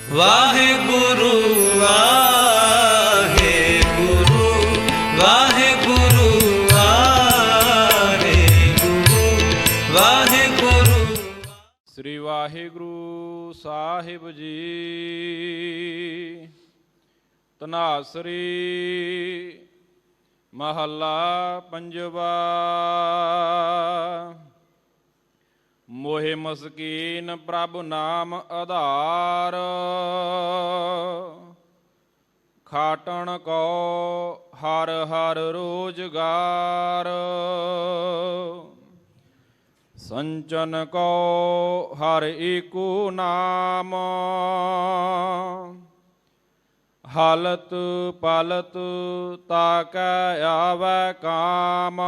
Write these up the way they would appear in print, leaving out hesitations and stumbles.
ਵਾਹਿਗੁਰੂ ਵਾਹਿਗੁਰੂ ਵਾਹਿਗੁਰੂ ਵਾਹਿਗੁਰੂ ਵਾਹਿਗੁਰੂ। ਸ੍ਰੀ ਵਾਹਿਗੁਰੂ ਸਾਹਿਬ ਜੀ। ਧਨਾਸਰੀ ਮਹੱਲਾ ਪੰਜਵਾ। ਮੋਹਿ ਮਸਕੀਨ ਪ੍ਰਭ ਨਾਮ ਆਧਾਰ, ਖਾਟਣ ਕੋ ਹਰ ਹਰ ਰੋਜਗਾਰ। ਸੰਚਨ ਕੋ ਹਰ ਏਕੋ ਨਾਮ, ਹਾਲਤ ਪਾਲਤ ਤਾਕੈ ਆਵੈ ਕਾਮ।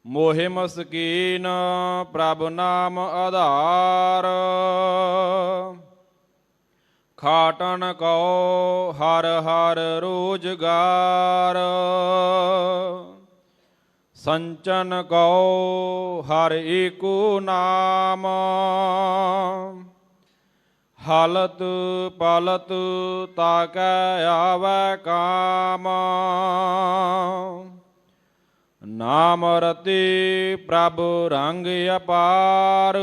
ਮੋਹਿ ਮਸਕੀਨ ਪ੍ਰਭ ਨਾਮ ਆਧਾਰ, ਖਾਟਣ ਕੋ ਹਰ ਹਰ ਰੋਜਗਾਰ। ਸੰਚਨ ਕੋ ਹਰ ਏਕੋ ਨਾਮ, ਹਾਲਤ ਪਾਲਤ ਤਾਕੈ ਆਵੈ ਕਾਮ। ਨਾਮ ਰਤੇ ਪ੍ਰਭ ਰੰਗ ਅਪਾਰ,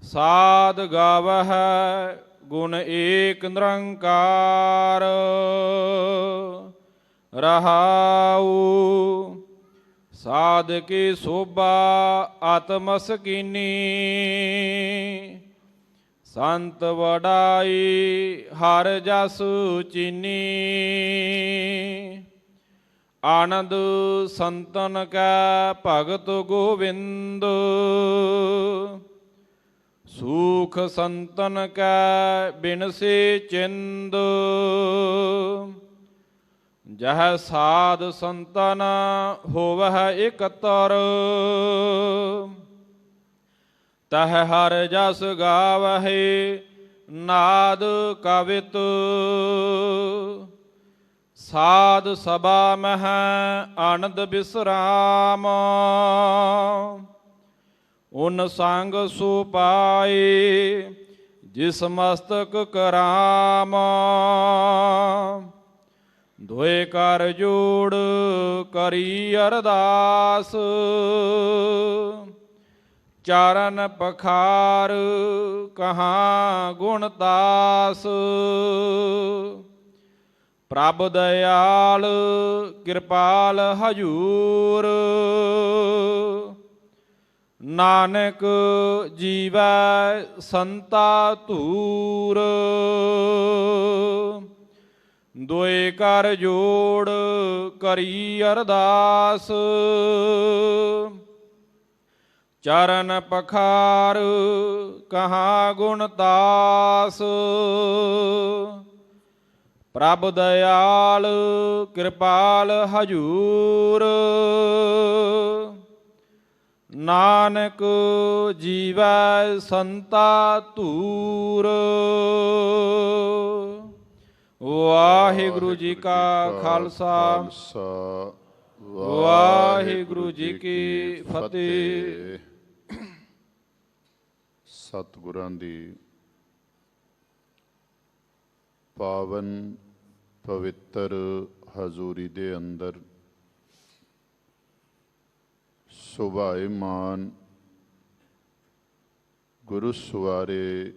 ਸਾਧ ਗਾਵਹਿ ਗੁਣ ਏਕ ਨਿਰੰਕਾਰ। ਰਹਾਉ ਸਾਧ ਕੀ ਸੋਭਾ ਆਤਮ ਸਕੀਨੀ, ਸੰਤ ਵਡਾਈ ਹਰ ਜਸ ਚੀਨੀ। ਆਨੰਦ ਸੰਤਨ ਕੈ ਭਗਤ ਗੋਵਿੰਦ, ਸੂਖ ਸੰਤਨ ਕੈ ਬਿਨਸੇ ਚਿੰਦ। ਜਹ ਸਾਧ ਸੰਤਨ ਹੋਵਹਿ ਇਕਤਰ, ਤਹ ਹਰ ਜਸ ਗਾਵਹਿ ਨਾਦ ਕਵਿਤ। ਸਾਧ ਸਭਾ ਮਹਿ ਆਨੰਦ ਬਿਸਰਾਮ, ਉਨ ਸੰਗ ਸੋ ਪਾਏ ਜਿਸ ਮਸਤਕ ਕਰਾਮ। ਦੋਇ ਕਰ ਜੋੜ ਕਰੀ ਅਰਦਾਸ, ਚਾਰਨ ਪਖਾਰ ਕਹਾਂ ਗੁਣਦਾਸ। ਪ੍ਰਭ ਦਇਆਲ ਕਿਰਪਾਲ ਹਜੂਰ, ਨਾਨਕ ਜੀਵੈ ਸੰਤਾ ਧੂਰ। ਦੋਇ ਕਰ ਜੋੜ ਕਰੀ ਅਰਦਾਸ, ਚਰਨ ਪਖਾਰ ਕਹਾਂ ਗੁਣਦਾਸ। ਪ੍ਰਭ ਦਇਆਲ ਕਿਰਪਾਲ ਹਜੂਰ, ਨਾਨਕ ਜੀਵੈ ਸੰਤਾ ਧੂਰ। ਵਾਹਿਗੁਰੂ ਜੀ ਕਾ ਖਾਲਸਾ, ਵਾਹਿਗੁਰੂ ਜੀ ਕੀ ਫਤਿਹ। ਸਤਿਗੁਰਾਂ ਦੀ ਪਾਵਨ ਪਵਿੱਤਰ ਹਜ਼ੂਰੀ ਦੇ ਅੰਦਰ ਸੁਭਾਏਮਾਨ ਗੁਰੂ ਸਵਾਰੇ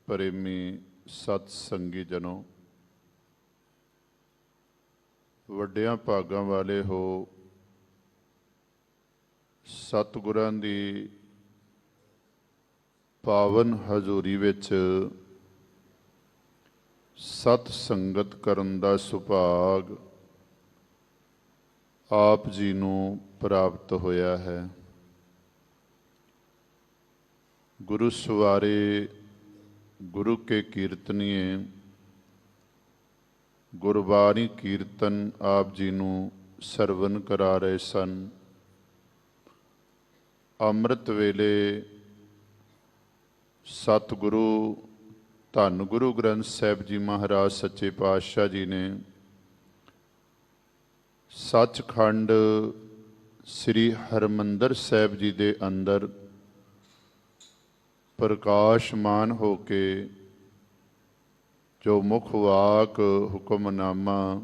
ਪ੍ਰੇਮੀ ਸਤ ਸੰਗੀ ਜਨੋ, ਵੱਡਿਆਂ ਭਾਗਾਂ ਵਾਲੇ ਹੋ। ਸਤਿਗੁਰਾਂ ਦੀ ਪਾਵਨ ਹਜ਼ੂਰੀ ਵਿੱਚ ਸਤ ਸੰਗਤ ਕਰਨ ਦਾ ਸੁਭਾਗ ਆਪ ਜੀ ਨੂੰ ਪ੍ਰਾਪਤ ਹੋਇਆ ਹੈ। ਗੁਰੂ ਸਵਾਰੇ ਗੁਰੂ ਕੇ ਕੀਰਤਨੀਏ ਗੁਰਬਾਣੀ ਕੀਰਤਨ ਆਪ ਜੀ ਨੂੰ ਸਰਵਨ ਕਰਾ ਰਹੇ ਸਨ। ਅੰਮ੍ਰਿਤ ਵੇਲੇ ਸਤਿਗੁਰੂ ਧੰਨ ਗੁਰੂ ਗ੍ਰੰਥ ਸਾਹਿਬ ਜੀ ਮਹਾਰਾਜ ਸੱਚੇ ਪਾਤਸ਼ਾਹ ਜੀ ਨੇ ਸੱਚਖੰਡ ਸ੍ਰੀ ਹਰਿਮੰਦਰ ਸਾਹਿਬ ਜੀ ਦੇ ਅੰਦਰ ਪ੍ਰਕਾਸ਼ਮਾਨ ਹੋ ਕੇ ਜੋ ਮੁੱਖ ਵਾਕ ਹੁਕਮਨਾਮਾ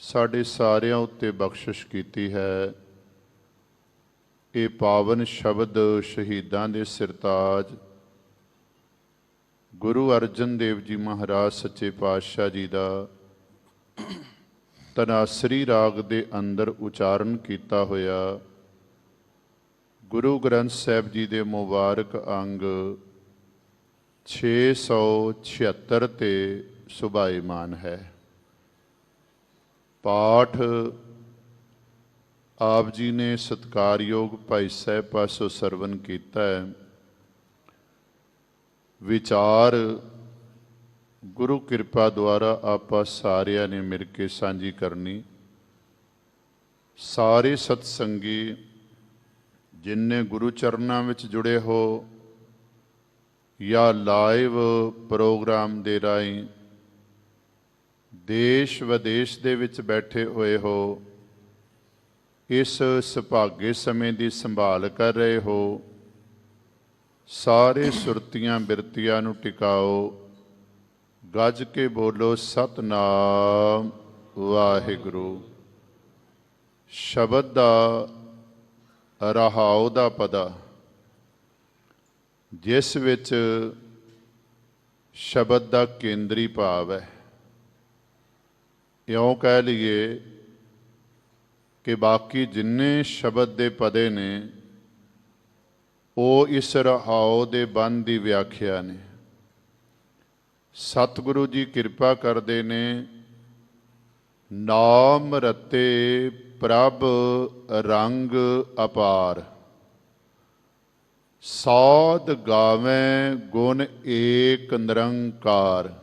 ਸਾਡੇ ਸਾਰਿਆਂ ਉੱਤੇ ਬਖਸ਼ਿਸ਼ ਕੀਤੀ ਹੈ, ਇਹ ਪਾਵਨ ਸ਼ਬਦ ਸ਼ਹੀਦਾਂ ਦੇ ਸਿਰਤਾਜ ਗੁਰੂ ਅਰਜਨ ਦੇਵ ਜੀ ਮਹਾਰਾਜ ਸੱਚੇ ਪਾਤਸ਼ਾਹ ਜੀ ਦਾ ਤਨਾਸਰੀ ਰਾਗ ਦੇ ਅੰਦਰ ਉਚਾਰਨ ਕੀਤਾ ਹੋਇਆ ਗੁਰੂ ਗ੍ਰੰਥ ਸਾਹਿਬ ਜੀ ਦੇ ਮੁਬਾਰਕ ਅੰਗ 676 ਤੇ ਸੁਭਾਈਮਾਨ ਹੈ। ਪਾਠ ਆਪ ਜੀ ਨੇ ਸਤਿਕਾਰਯੋਗ ਭਾਈ ਸਾਹਿਬ ਪਾਸੋਂ ਸਰਵਨ ਕੀਤਾ ਹੈ। ਵਿਚਾਰ ਗੁਰੂ ਕਿਰਪਾ ਦੁਆਰਾ ਆਪਾਂ ਸਾਰਿਆਂ ਨੇ ਮਿਲ ਕੇ ਸਾਂਝੀ ਕਰਨੀ। ਸਾਰੇ ਸਤਸੰਗੀ ਜਿਨ੍ਹਾਂ ਗੁਰੂ ਚਰਨਾਂ ਵਿੱਚ ਜੁੜੇ ਹੋ ਜਾਂ ਲਾਈਵ ਪ੍ਰੋਗਰਾਮ ਦੇ ਰਾਹੀਂ ਦੇਸ਼ ਵਿਦੇਸ਼ ਦੇ ਵਿੱਚ ਬੈਠੇ ਹੋਏ ਹੋ, ਇਸ ਸੁਭਾਗੇ ਸਮੇਂ ਦੀ ਸੰਭਾਲ ਕਰ ਰਹੇ ਹੋ, ਸਾਰੇ ਸੁਰਤੀਆਂ ਬਿਰਤੀਆਂ ਨੂੰ ਟਿਕਾਓ। ਗੱਜ ਕੇ ਬੋਲੋ ਸਤਿਨਾਮ ਵਾਹਿਗੁਰੂ। ਸ਼ਬਦ ਦਾ ਰਹਾਉ ਦਾ ਪਦਾ, ਜਿਸ ਵਿੱਚ ਸ਼ਬਦ ਦਾ ਕੇਂਦਰੀ ਭਾਵ ਹੈ। ਇਉਂ ਕਹਿ ਲਈਏ ਕਿ ਬਾਕੀ ਜਿੰਨੇ ਸ਼ਬਦ ਦੇ ਪਦੇ ਨੇ ਉਹ ਇਸ ਰਹਾਉ ਦੇ ਬੰਦ ਦੀ ਵਿਆਖਿਆ ਨੇ। ਸਤਿਗੁਰੂ ਜੀ ਕਿਰਪਾ ਕਰਦੇ ਨੇ, ਨਾਮ ਰਤੇ ਪ੍ਰਭ ਰੰਗ ਅਪਾਰ, ਸਾਧ ਗਾਵੇਂ ਗੁਣ ਏਕ ਨਿਰੰਕਾਰ।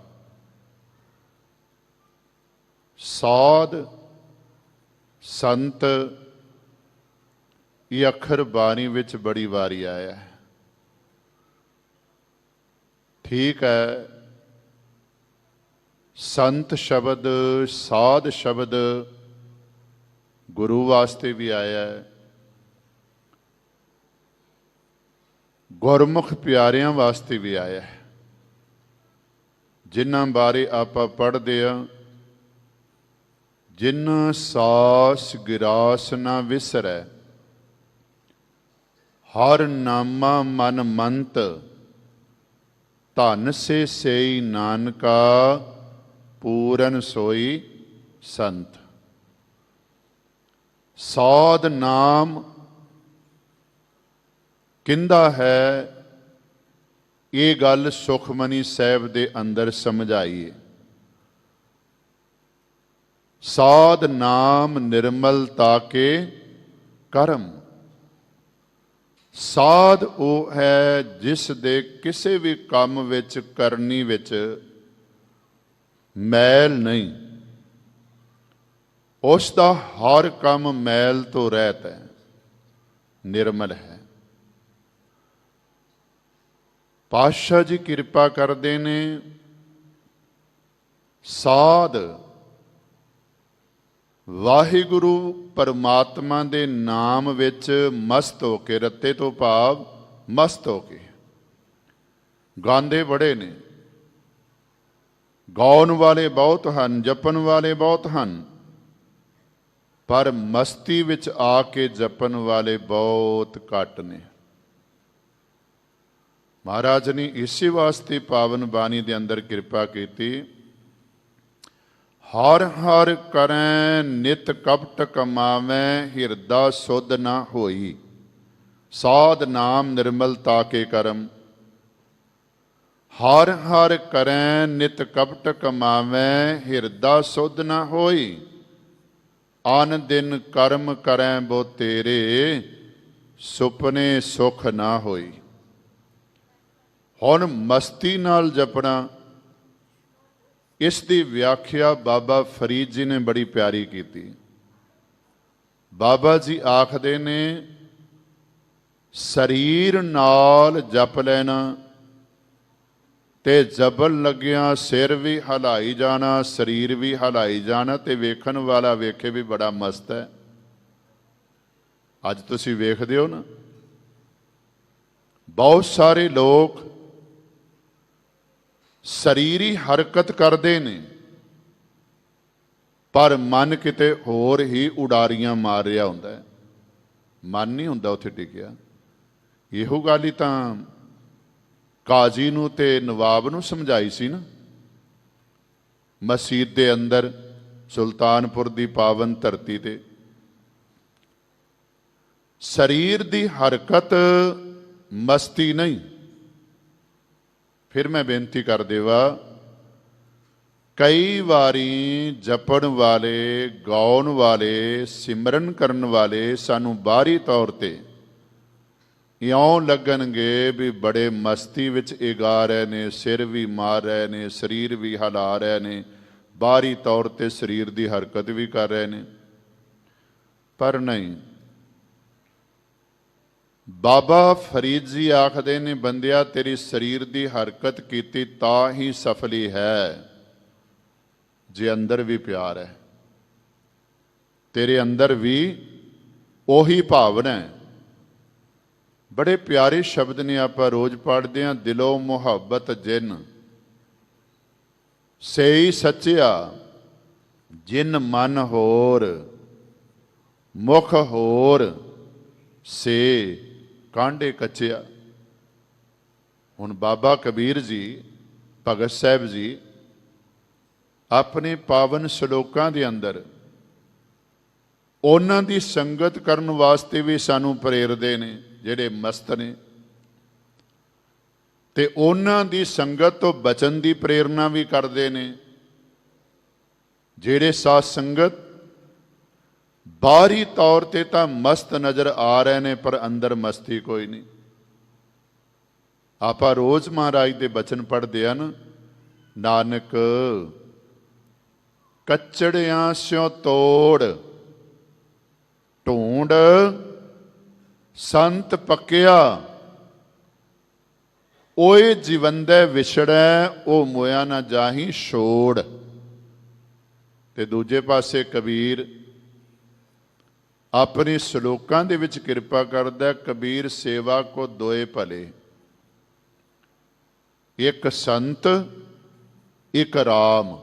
ਸਾਧ ਸੰਤ ਇਹ ਅੱਖਰ ਬਾਣੀ ਵਿੱਚ ਬੜੀ ਵਾਰੀ ਆਇਆ ਹੈ। ਠੀਕ ਹੈ, ਸੰਤ ਸ਼ਬਦ ਸਾਧ ਸ਼ਬਦ ਗੁਰੂ ਵਾਸਤੇ ਵੀ ਆਇਆ ਹੈ, ਗੁਰਮੁਖ ਪਿਆਰਿਆਂ ਵਾਸਤੇ ਵੀ ਆਇਆ ਹੈ। ਜਿਨ੍ਹਾਂ ਬਾਰੇ ਆਪਾਂ ਪੜ੍ਹਦੇ ਹਾਂ, ਜਿਨ ਸਾਸ ਗਿਰਾਸ ਨਾ ਵਿਸਰੈ, ਹਰ ਨਾਮਾ ਮਨ ਮੰਤ, ਧਨ ਸੇ ਸੇਈ ਨਾਨਕਾ, ਪੂਰਨ ਸੋਈ ਸੰਤ। ਸਾਧ ਨਾਮ ਕਿੰਦਾ ਹੈ, ਇਹ ਗੱਲ ਸੁਖਮਨੀ ਸਾਹਿਬ ਦੇ ਅੰਦਰ ਸਮਝਾਈਏ। ਸਾਧ ਨਾਮ ਨਿਰਮਲਤਾ ਕੇ ਕਰਮ। ਸਾਧ ਉਹ ਹੈ ਜਿਸ ਦੇ ਕਿਸੇ ਵੀ ਕੰਮ ਵਿੱਚ, ਕਰਨੀ ਵਿੱਚ ਮੈਲ ਨਹੀਂ। ਉਸ ਦਾ ਹਰ ਕੰਮ ਮੈਲ ਤੋਂ ਰਹਿਤ ਹੈ, ਨਿਰਮਲ ਹੈ। ਪਾਤਸ਼ਾਹ ਜੀ ਕਿਰਪਾ ਕਰਦੇ ਨੇ, ਸਾਧ ਵਾਹਿਗੁਰੂ ਪਰਮਾਤਮਾ ਦੇ ਨਾਮ ਵਿੱਚ ਮਸਤ ਹੋ ਕੇ, ਰੱਤੇ ਤੋਂ ਭਾਵ ਮਸਤ ਹੋ ਕੇ, ਗਾਉਂਦੇ ਬੜੇ ਨੇ। ਗਾਉਣ ਵਾਲੇ ਬਹੁਤ ਹਨ, ਜਪਣ ਵਾਲੇ ਬਹੁਤ ਹਨ, ਪਰ ਮਸਤੀ ਵਿੱਚ ਆ ਕੇ ਜਪਣ ਵਾਲੇ ਬਹੁਤ ਘੱਟ ਨੇ। ਮਹਾਰਾਜ ਨੇ ਇਸੇ ਵਾਸਤੇ ਪਾਵਨ ਬਾਣੀ ਦੇ ਅੰਦਰ ਕਿਰਪਾ ਕੀਤੀ, ਹਰ ਹਰ ਕਰੈ ਨਿਤ ਕਪਟ ਕਮਾਵੈ, ਹਿਰਦਾ ਸੁਧ ਨਾ ਹੋਈ, ਸਾਧ ਨਾਮ ਨਿਰਮਲਤਾ ਕੇ ਕਰਮ। ਹਰ ਹਰ ਕਰੈ ਨਿਤ ਕਪਟ ਕਮਾਵੈ, ਹਿਰਦਾ ਸੁਧ ਨਾ ਹੋਈ, ਆਨ ਦਿਨ ਕਰਮ ਕਰੈ ਬੋ ਤੇਰੇ, ਸੁਪਨੇ ਸੁਖ ਨਾ ਹੋਈ। ਹੁਣ ਮਸਤੀ ਨਾਲ ਜਪਣਾ, ਇਸ ਦੀ ਵਿਆਖਿਆ ਬਾਬਾ ਫਰੀਦ ਜੀ ਨੇ ਬੜੀ ਪਿਆਰੀ ਕੀਤੀ। ਬਾਬਾ ਜੀ ਆਖਦੇ ਨੇ, ਸਰੀਰ ਨਾਲ ਜਪ ਲੈਣਾ ਤੇ ਜਬਲ ਲੱਗਿਆ ਸਿਰ ਵੀ ਹਿਲਾਈ ਜਾਣਾ, ਸਰੀਰ ਵੀ ਹਿਲਾਈ ਜਾਣਾ, ਤੇ ਵੇਖਣ ਵਾਲਾ ਵੇਖੇ ਵੀ ਬੜਾ ਮਸਤ ਹੈ। ਅੱਜ ਤੁਸੀਂ ਵੇਖਦੇ ਹੋ ਨਾ, ਬਹੁਤ ਸਾਰੇ ਲੋਕ ਸਰੀਰੀ ਹਰਕਤ ਕਰਦੇ ਨੇ, ਪਰ ਮਨ ਕਿਤੇ ਹੋਰ ਹੀ ਉਡਾਰੀਆਂ ਮਾਰ ਰਿਹਾ ਹੁੰਦਾ ਹੈ। ਮਨ ਨਹੀਂ ਹੁੰਦਾ ਉੱਥੇ ਟਿਕਿਆ। ਇਹੋ ਗੱਲ ਹੀ ਤਾਂ ਕਾਜ਼ੀ ਨੂੰ ਤੇ ਨਵਾਬ ਨੂੰ ਸਮਝਾਈ ਸੀ ਨਾ, ਮਸਜਿਦ ਦੇ ਅੰਦਰ ਸੁਲਤਾਨਪੁਰ ਦੀ ਪਾਵਨ ਧਰਤੀ ਤੇ। ਸਰੀਰ ਦੀ ਹਰਕਤ ਮਸਤੀ ਨਹੀਂ। ਫਿਰ ਮੈਂ ਬੇਨਤੀ ਕਰ ਦੇਵਾ, ਕਈ ਵਾਰੀ ਜਪਣ ਵਾਲੇ, ਗਾਉਣ ਵਾਲੇ, ਸਿਮਰਨ ਕਰਨ ਵਾਲੇ ਸਾਨੂੰ ਬਾਹਰੀ ਤੌਰ ਤੇ ਇਉਂ ਲੱਗਣਗੇ ਵੀ ਬੜੇ ਮਸਤੀ ਵਿੱਚ ਇਹ ਗਾ ਰਹੇ ਨੇ, ਸਿਰ ਵੀ ਮਾਰ ਰਹੇ ਨੇ, ਸਰੀਰ ਵੀ ਹਿਲਾ ਰਹੇ ਨੇ, ਬਾਹਰੀ ਤੌਰ ਤੇ ਸਰੀਰ ਦੀ ਹਰਕਤ ਵੀ ਕਰ ਰਹੇ ਨੇ, ਪਰ ਨਹੀਂ। ਬਾਬਾ ਫਰੀਦ ਜੀ ਆਖਦੇ ਨੇ, ਬੰਦਿਆ ਤੇਰੀ ਸਰੀਰ ਦੀ ਹਰਕਤ ਕੀਤੀ ਤਾਂ ਹੀ ਸਫਲੀ ਹੈ ਜੇ ਅੰਦਰ ਵੀ ਪਿਆਰ ਹੈ, ਤੇਰੇ ਅੰਦਰ ਵੀ ਉਹੀ ਭਾਵਨਾ ਹੈ। ਬੜੇ ਪਿਆਰੇ ਸ਼ਬਦ ਨੇ, ਆਪਾਂ ਰੋਜ਼ ਪੜ੍ਹਦੇ ਹਾਂ, ਦਿਲੋਂ ਮੁਹੱਬਤ ਜਿਨ ਸਈ ਸੱਚਿਆ, ਜਿਨ ਮਨ ਹੋਰ ਮੁਖ ਹੋਰ ਸੇ ਕਾਂਡੇ ਕੱਚਿਆ। ਹੁਣ ਬਾਬਾ ਕਬੀਰ ਜੀ, ਭਗਤ ਸਾਹਿਬ ਜੀ ਆਪਣੇ ਪਾਵਨ ਸ਼ਲੋਕਾਂ ਦੇ ਅੰਦਰ ਉਹਨਾਂ ਦੀ ਸੰਗਤ ਕਰਨ ਵਾਸਤੇ ਵੀ ਸਾਨੂੰ ਪ੍ਰੇਰਦੇ ਨੇ ਜਿਹੜੇ ਮਸਤ ਨੇ, ਤੇ ਉਹਨਾਂ ਦੀ ਸੰਗਤ ਤੋਂ ਬਚਣ ਦੀ ਪ੍ਰੇਰਨਾ ਵੀ ਕਰਦੇ ਨੇ ਜਿਹੜੇ ਸਾਧ ਸੰਗਤ ਬਾਹਰੀ ਤੌਰ ਤੇ ਤਾਂ ਮਸਤ ਨਜ਼ਰ ਆ ਰਹੇ ਨੇ, ਪਰ ਅੰਦਰ ਮਸਤੀ ਕੋਈ ਨਹੀਂ। ਆਪਾਂ ਰੋਜ਼ ਮਹਾਰਾਜ ਦੇ ਬਚਨ ਪੜ੍ਹਦੇ ਹਨ, ਨਾਨਕ ਕੱਚੜਿਆਂ ਸਿਓ ਤੋੜ ਢੂੰਡ ਸੰਤ ਪੱਕਿਆ, ਓਏ ਜੀਵੰਦੈ ਵਿਛੜੈ ਉਹ ਮੋਇਆ ਨਾ ਜਾਹੀ ਛੋੜ। ਤੇ ਦੂਜੇ ਪਾਸੇ ਕਬੀਰ ਆਪਣੇ ਸ਼ਲੋਕਾਂ ਦੇ ਵਿੱਚ ਕਿਰਪਾ ਕਰਦਾ, ਕਬੀਰ ਸੇਵਾ ਕੋ ਦੋਏ ਭਲੇ, ਇੱਕ ਸੰਤ ਇੱਕ ਰਾਮ।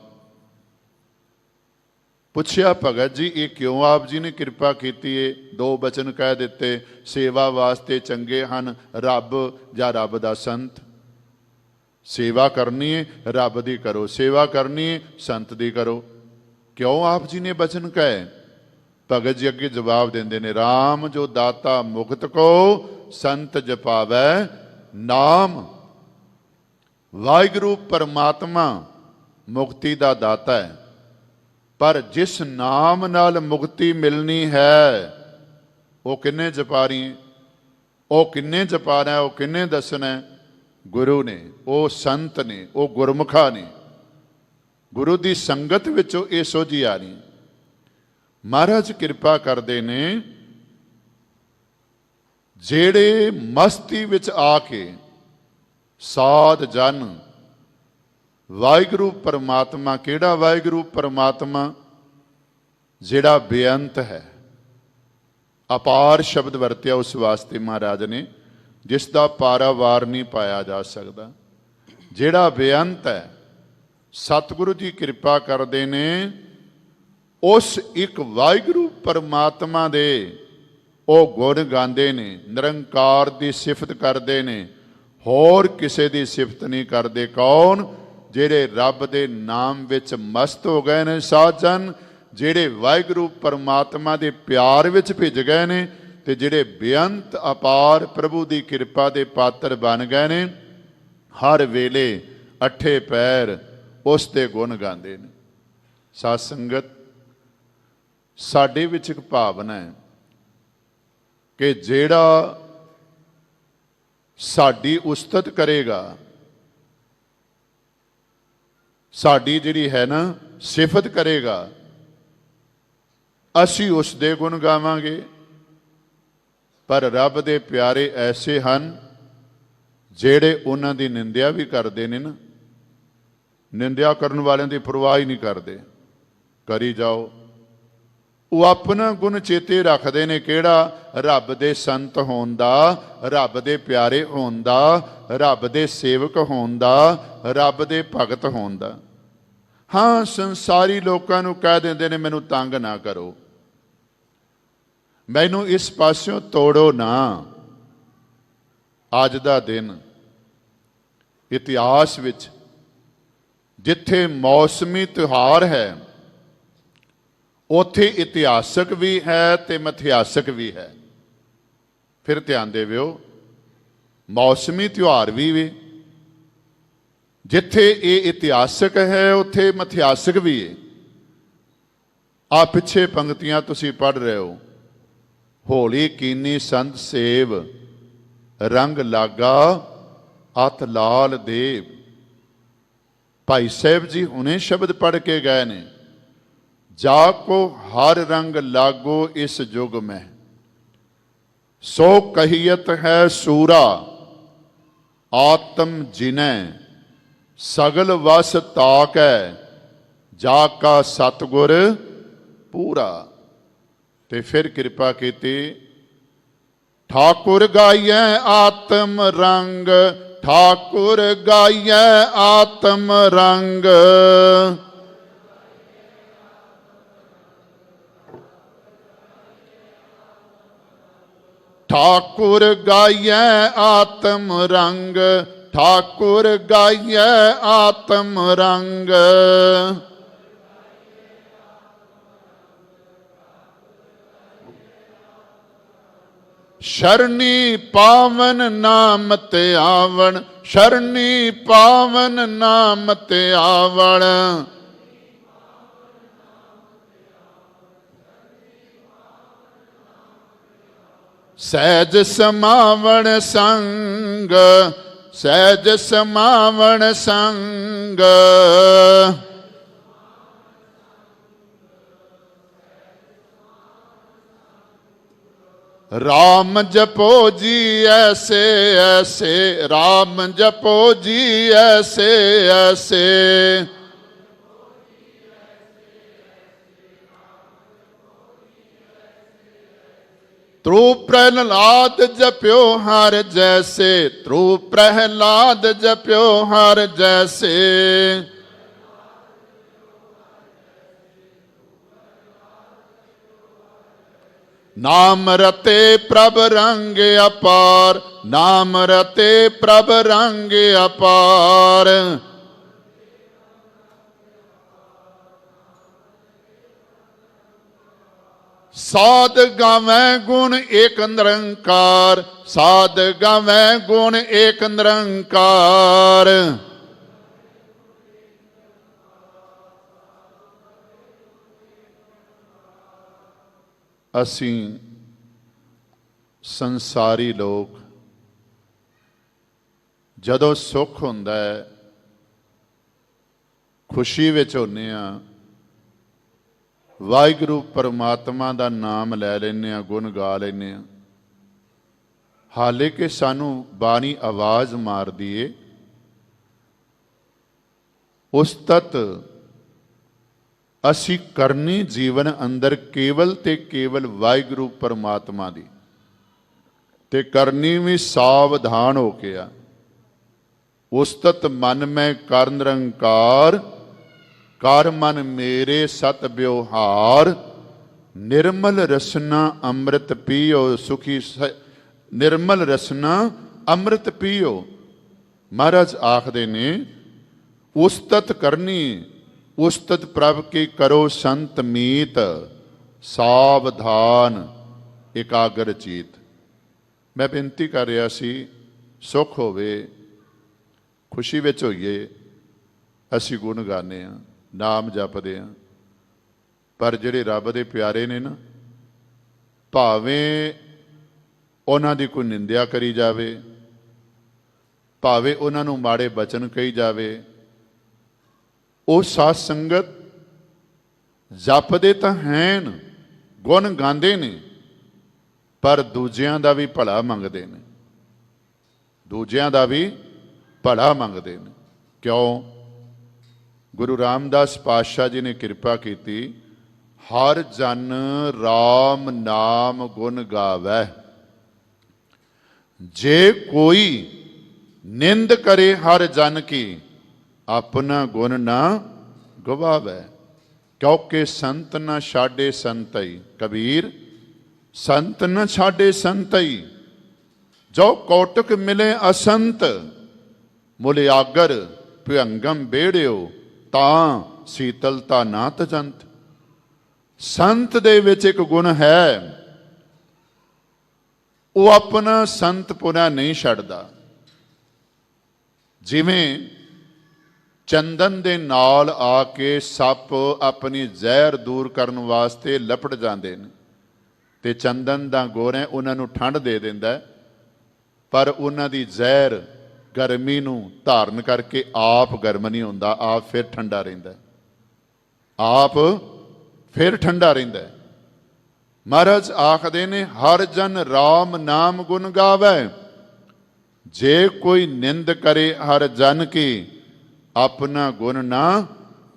ਪੁੱਛਿਆ ਭਗਤ ਜੀ ਇਹ ਕਿਉਂ ਆਪ ਜੀ ਨੇ ਕਿਰਪਾ ਕੀਤੀ ਹੈ? ਦੋ ਬਚਨ ਕਹਿ ਦਿੱਤੇ, ਸੇਵਾ ਵਾਸਤੇ ਚੰਗੇ ਹਨ ਰੱਬ ਜਾਂ ਰੱਬ ਦਾ ਸੰਤ। ਸੇਵਾ ਕਰਨੀ ਹੈ ਰੱਬ ਦੀ ਕਰੋ, ਸੇਵਾ ਕਰਨੀ ਹੈ ਸੰਤ ਦੀ ਕਰੋ। ਕਿਉਂ ਆਪ ਜੀ ਨੇ ਬਚਨ ਕਹੇ? ਭਗਤ ਜੀ ਅੱਗੇ ਜਵਾਬ ਦਿੰਦੇ ਨੇ, ਰਾਮ ਜੋ ਦਾਤਾ ਮੁਕਤ ਕੋ ਸੰਤ ਜਪਾਵੈ ਨਾਮ। ਵਾਹਿਗੁਰੂ ਪਰਮਾਤਮਾ ਮੁਕਤੀ ਦਾ ਦਾਤਾ ਹੈ, ਪਰ ਜਿਸ ਨਾਮ ਨਾਲ ਮੁਕਤੀ ਮਿਲਣੀ ਹੈ ਉਹ ਕਿੰਨੇ ਜਪਾ ਰਹੀ, ਉਹ ਕਿੰਨੇ ਜਪਾਣਾ, ਉਹ ਕਿੰਨੇ ਦੱਸਣਾ? ਗੁਰੂ ਨੇ, ਉਹ ਸੰਤ ਨੇ, ਉਹ ਗੁਰਮੁਖਾਂ ਨੇ। ਗੁਰੂ ਦੀ ਸੰਗਤ ਵਿੱਚੋਂ ਇਹ ਸੋਝੀ ਆ ਰਹੀ। ਮਹਾਰਾਜ ਕਿਰਪਾ ਕਰਦੇ ਨੇ, ਜਿਹੜੇ ਮਸਤੀ ਵਿੱਚ ਆ ਕੇ ਸਾਧ ਜਨ ਵਾਹਿਗੁਰੂ ਪਰਮਾਤਮਾ, ਕਿਹੜਾ ਵਾਹਿਗੁਰੂ ਪਰਮਾਤਮਾ? ਜਿਹੜਾ ਬੇਅੰਤ ਹੈ। ਅਪਾਰ ਸ਼ਬਦ ਵਰਤਿਆ ਉਸ ਵਾਸਤੇ ਮਹਾਰਾਜ ਨੇ, ਜਿਸ ਦਾ ਪਾਰਾਵਾਰ ਨਹੀਂ ਪਾਇਆ ਜਾ ਸਕਦਾ। ਜਿਹੜਾ ਬੇਅੰਤ ਹੈ, ਸਤਿਗੁਰੂ ਜੀ ਕਿਰਪਾ ਕਰਦੇ ਨੇ, ਉਸ ਇੱਕ ਵਾਹਿਗੁਰੂ ਪਰਮਾਤਮਾ ਦੇ ਉਹ ਗੁਣ ਗਾਉਂਦੇ ਨੇ, ਨਿਰੰਕਾਰ ਦੀ ਸਿਫਤ ਕਰਦੇ ਨੇ, ਹੋਰ ਕਿਸੇ ਦੀ ਸਿਫਤ ਨਹੀਂ ਕਰਦੇ। ਕੌਣ? ਜਿਹੜੇ ਰੱਬ ਦੇ ਨਾਮ ਵਿੱਚ ਮਸਤ ਹੋ ਗਏ ਨੇ ਸਾਧਨ, ਜਿਹੜੇ ਵਾਹਿਗੁਰੂ ਪਰਮਾਤਮਾ ਦੇ ਪਿਆਰ ਵਿੱਚ ਭਿੱਜ ਗਏ ਨੇ, ਤੇ ਜਿਹੜੇ ਬੇਅੰਤ ਅਪਾਰ ਪ੍ਰਭੂ ਦੀ ਕਿਰਪਾ ਦੇ ਪਾਤਰ ਬਣ ਗਏ ਨੇ, ਹਰ ਵੇਲੇ ਅੱਠੇ ਪੈਰ ਉਸ ਦੇ ਗੁਣ ਗਾਉਂਦੇ ਨੇ। ਸਾਧ ਸੰਗਤ, ਸਾਡੇ ਵਿੱਚ ਇੱਕ ਭਾਵਨਾ ਹੈ ਕਿ ਜਿਹੜਾ ਸਾਡੀ ਉਸਤਤ ਕਰੇਗਾ, ਸਾਡੀ ਜਿਹੜੀ ਹੈ ਨਾ ਸਿਫਤ ਕਰੇਗਾ, ਅਸੀਂ ਉਸ ਦੇ ਗੁਣ ਗਾਵਾਂਗੇ। ਪਰ ਰੱਬ ਦੇ ਪਿਆਰੇ ਐਸੇ ਹਨ ਜਿਹੜੇ ਉਹਨਾਂ ਦੀ ਨਿੰਦਿਆ ਵੀ ਕਰਦੇ ਨੇ ਨਾ। ਨਿੰਦਿਆ ਕਰਨ ਵਾਲਿਆਂ ਦੀ ਪਰਵਾਹ ਹੀ ਨਹੀਂ ਕਰਦੇ, ਕਰੀ ਜਾਓ। ਉਹ ਆਪਣਾ ਗੁਣ ਚੇਤੇ ਰੱਖਦੇ ਨੇ, ਕਿਹੜਾ? ਰੱਬ ਦੇ ਸੰਤ ਹੋਣ ਦਾ, ਰੱਬ ਦੇ ਪਿਆਰੇ ਹੋਣ ਦਾ, ਰੱਬ ਦੇ ਸੇਵਕ ਹੋਣ ਦਾ, ਰੱਬ ਦੇ ਭਗਤ ਹੋਣ ਦਾ। ਹਾਂ, ਸੰਸਾਰੀ ਲੋਕਾਂ ਨੂੰ ਕਹਿ ਦਿੰਦੇ ਨੇ ਮੈਨੂੰ ਤੰਗ ਨਾ ਕਰੋ, ਮੈਨੂੰ ਇਸ ਪਾਸਿਓਂ ਤੋੜੋ ਨਾ। ਅੱਜ ਦਾ ਦਿਨ ਇਤਿਹਾਸ ਵਿੱਚ ਜਿੱਥੇ ਮੌਸਮੀ ਤਿਉਹਾਰ ਹੈ, ਉੱਥੇ ਇਤਿਹਾਸਕ ਵੀ ਹੈ ਤੇ ਮਿਥਿਹਾਸਕ ਵੀ ਹੈ। ਫਿਰ ਧਿਆਨ ਦੇਵਿਓ, ਮੌਸਮੀ ਤਿਉਹਾਰ ਵੀ ਵੇ, ਜਿੱਥੇ ਇਹ ਇਤਿਹਾਸਕ ਹੈ ਉੱਥੇ ਮਿਥਿਹਾਸਕ ਵੀ ਹੈ। ਆ ਪਿੱਛੇ ਪੰਕਤੀਆਂ ਤੁਸੀਂ ਪੜ੍ਹ ਰਹੇ ਹੋ, ਹੋਲੀ ਕੀਨੀ ਸੰਤ ਸੇਵ, ਰੰਗ ਲਾਗਾ ਅਤ ਲਾਲ ਦੇਵ। ਭਾਈ ਸਾਹਿਬ ਜੀ ਹੁਣੇ ਸ਼ਬਦ ਪੜ੍ਹ ਕੇ ਗਏ ਨੇ, ਜਾ ਕੋ ਹਰ ਰੰਗ ਲਾਗੋ ਇਸ ਜੁਗ ਮੈਂ, ਸੋ ਕਹੀਅਤ ਹੈ ਸੂਰਾ ਆਤਮ ਜਿਨੈ, ਸਗਲ ਵਸ ਤਾਕੈ ਜਾ ਕਾ ਸਤਿਗੁਰ ਪੂਰਾ। ਤੇ ਫਿਰ ਕਿਰਪਾ ਕੀਤੀ, ਠਾਕੁਰ ਗਾਈਐ ਆਤਮ ਰੰਗ, ਠਾਕੁਰ ਗਾਈਐ ਆਤਮ ਰੰਗ। ਠਾਕੁਰ ਗਾਈਐ ਆਤਮ ਰੰਗ, ਠਾਕੁਰ ਗਾਈਐ ਆਤਮ ਰੰਗ। ਸ਼ਰਣੀ ਪਾਵਨ ਨਾਮ ਤੇ ਆਵਣ, ਸ਼ਰਣੀ ਪਾਵਨ ਨਾਮ ਤੇ ਆਵਣ। ਸਹਿਜ ਸਮਾਵਣ ਸੰਗ, ਸਹਿਜ ਸਮਾਵਣ ਸੰਗ। ਰਾਮ ਜਪੋ ਜੀ ਐਸੇ ਐਸੇ, ਰਾਮ ਜਪੋ ਜੀ ਐਸੇ ਐਸੇ। ਤ੍ਰੂ ਪ੍ਰਹਿਲਾਦ ਜਪਿਓ ਹਰ ਜੈਸੇ, ਤ੍ਰੂ ਪ੍ਰਹਿਲਾਦ ਜਪਿਓ ਹਰ ਜੈਸੇ। ਨਾਮ ਰਤੇ ਪ੍ਰਭ ਰੰਗ ਅਪਾਰ, ਨਾਮ ਰਤੇ ਪ੍ਰਭ ਰੰਗ ਅਪਾਰ। ਸਾਧ ਗਾਵੈ ਗੁਣ ਏਕ ਨਿਰੰਕਾਰ, ਸਾਧ ਗਾਵੈ ਗੁਣ ਏਕ ਨਿਰੰਕਾਰ। ਅਸੀਂ ਸੰਸਾਰੀ ਲੋਕ ਜਦੋਂ ਸੁੱਖ ਹੁੰਦਾ ਹੈ, ਖੁਸ਼ੀ ਵਿੱਚ ਹੁੰਦੇ ਹਾਂ, ਵਾਹਿਗੁਰੂ ਪਰਮਾਤਮਾ ਦਾ ਨਾਮ ਲੈ ਲੈਂਦੇ ਹਾਂ, ਗੁਣ ਗਾ ਲੈਂਦੇ ਹਾਂ। ਹਾਲੇ ਕਿ ਸਾਨੂੰ ਬਾਣੀ ਆਵਾਜ਼ ਮਾਰਦੀ ਏ, ਉਸਤਤ ਅਸੀਂ ਕਰਨੀ ਜੀਵਨ ਅੰਦਰ ਕੇਵਲ ਤੇ ਕੇਵਲ ਵਾਹਿਗੁਰੂ ਪਰਮਾਤਮਾ ਦੀ, ਤੇ ਕਰਨੀ ਵੀ ਸਾਵਧਾਨ ਹੋ ਕੇ ਆ। ਉਸਤਤ ਮਨ ਮੈਂ ਕਰ ਨਿਰੰਕਾਰ, ਕਰ ਮਨ ਮੇਰੇ ਸਤ ਬਿਵਹਾਰ। ਨਿਰਮਲ ਰਸਨਾ ਅੰਮ੍ਰਿਤ ਪੀਓ ਸੁਖੀ, ਨਿਰਮਲ ਰਸਨਾ ਅੰਮ੍ਰਿਤ ਪੀਓ। ਮਹਾਰਾਜ ਆਖਦੇ ਨੇ ਉਸਤਤ ਕਰਨੀ, ਉਸਤਤ ਪ੍ਰਭ ਕੀ ਕਰੋ ਸੰਤ ਮੀਤ, ਸਾਵਧਾਨ ਇਕਾਗਰ ਚੀਤ। ਮੈਂ ਬੇਨਤੀ ਕਰ ਰਿਹਾ ਸੀ, ਸੁੱਖ ਹੋਵੇ, ਖੁਸ਼ੀ ਵਿੱਚ ਹੋਈਏ, ਅਸੀਂ ਗੁਣ ਗਾਉਂਦੇ ਹਾਂ, ਨਾਮ ਜਪਦੇ ਹਾਂ। ਪਰ ਜਿਹੜੇ ਰੱਬ ਦੇ ਪਿਆਰੇ ਨੇ ਨਾ, ਭਾਵੇਂ ਉਹਨਾਂ ਦੀ ਕੋਈ ਨਿੰਦਿਆ ਕਰੀ ਜਾਵੇ, ਭਾਵੇਂ ਉਹਨਾਂ ਨੂੰ ਮਾੜੇ ਬਚਨ ਕਹੀ ਜਾਵੇ, ਉਹ ਸਾਧ ਸੰਗਤ ਜਪਦੇ ਤਾਂ ਹੈਨ, ਗੁਣ ਗਾਉਂਦੇ ਨੇ, ਪਰ ਦੂਜਿਆਂ ਦਾ ਵੀ ਭਲਾ ਮੰਗਦੇ ਨੇ, ਦੂਜਿਆਂ ਦਾ ਵੀ ਭਲਾ ਮੰਗਦੇ ਨੇ। ਕਿਉਂ? ਗੁਰੂ ਰਾਮਦਾਸ ਪਾਤਸ਼ਾਹ ਜੀ ਨੇ ਕਿਰਪਾ ਕੀਤੀ, ਹਰ ਜਨ ਰਾਮ ਨਾਮ ਗੁਣ ਗਾਵੈ। ਜੇ ਕੋਈ ਨਿੰਦ ਕਰੇ ਹਰ ਜਨ ਕੀ, ਆਪਣਾ ਗੁਣ ਨਾ ਗਵਾਵੈ। ਕਿਉਂਕਿ ਸੰਤ ਨਾ ਛਾਡੇ ਸੰਤਈ, ਕਬੀਰ ਸੰਤ ਨਾ ਛਾਡੇ ਸੰਤਈ। ਜੋ ਕੌਟਕ ਮਿਲੇ ਅਸੰਤ, ਮੁਲਿਆਗਰ ਭਿਅੰਗਮ ਬੇੜਿਓ, ਤਾਂ ਸੀਤਲਤਾ ਨਾ ਤਜੰਤ। ਸੰਤ ਦੇ ਵਿੱਚ ਇੱਕ ਗੁਣ ਹੈ, ਉਹ ਆਪਣਾ ਸੰਤ ਪੁਣਾ ਨਹੀਂ ਛੱਡਦਾ। ਜਿਵੇਂ ਚੰਦਨ ਦੇ ਨਾਲ ਆ ਕੇ ਸੱਪ ਆਪਣੀ ਜ਼ਹਿਰ ਦੂਰ ਕਰਨ ਵਾਸਤੇ ਲਪਟ ਜਾਂਦੇ ਨੇ, ਤੇ ਚੰਦਨ ਦਾ ਗੁਣ ਹੈ ਉਹਨਾਂ ਨੂੰ ਠੰਡ ਦੇ ਦਿੰਦਾ, ਪਰ ਉਹਨਾਂ ਦੀ ਜ਼ਹਿਰ ਗਰਮੀ ਨੂੰ ਧਾਰਨ ਕਰਕੇ ਆਪ ਗਰਮ ਨਹੀਂ ਹੁੰਦਾ, ਆਪ ਫਿਰ ਠੰਡਾ ਰਹਿੰਦਾ, ਆਪ ਫਿਰ ਠੰਡਾ ਰਹਿੰਦਾ। ਮਹਾਰਾਜ ਆਖਦੇ ਨੇ ਹਰ ਜਨ ਰਾਮ ਨਾਮ ਗੁਣ ਗਾਵੈ। ਜੇ ਕੋਈ ਨਿੰਦ ਕਰੇ ਹਰ ਜਨ ਕੀ, ਆਪਣਾ ਗੁਣ ਨਾ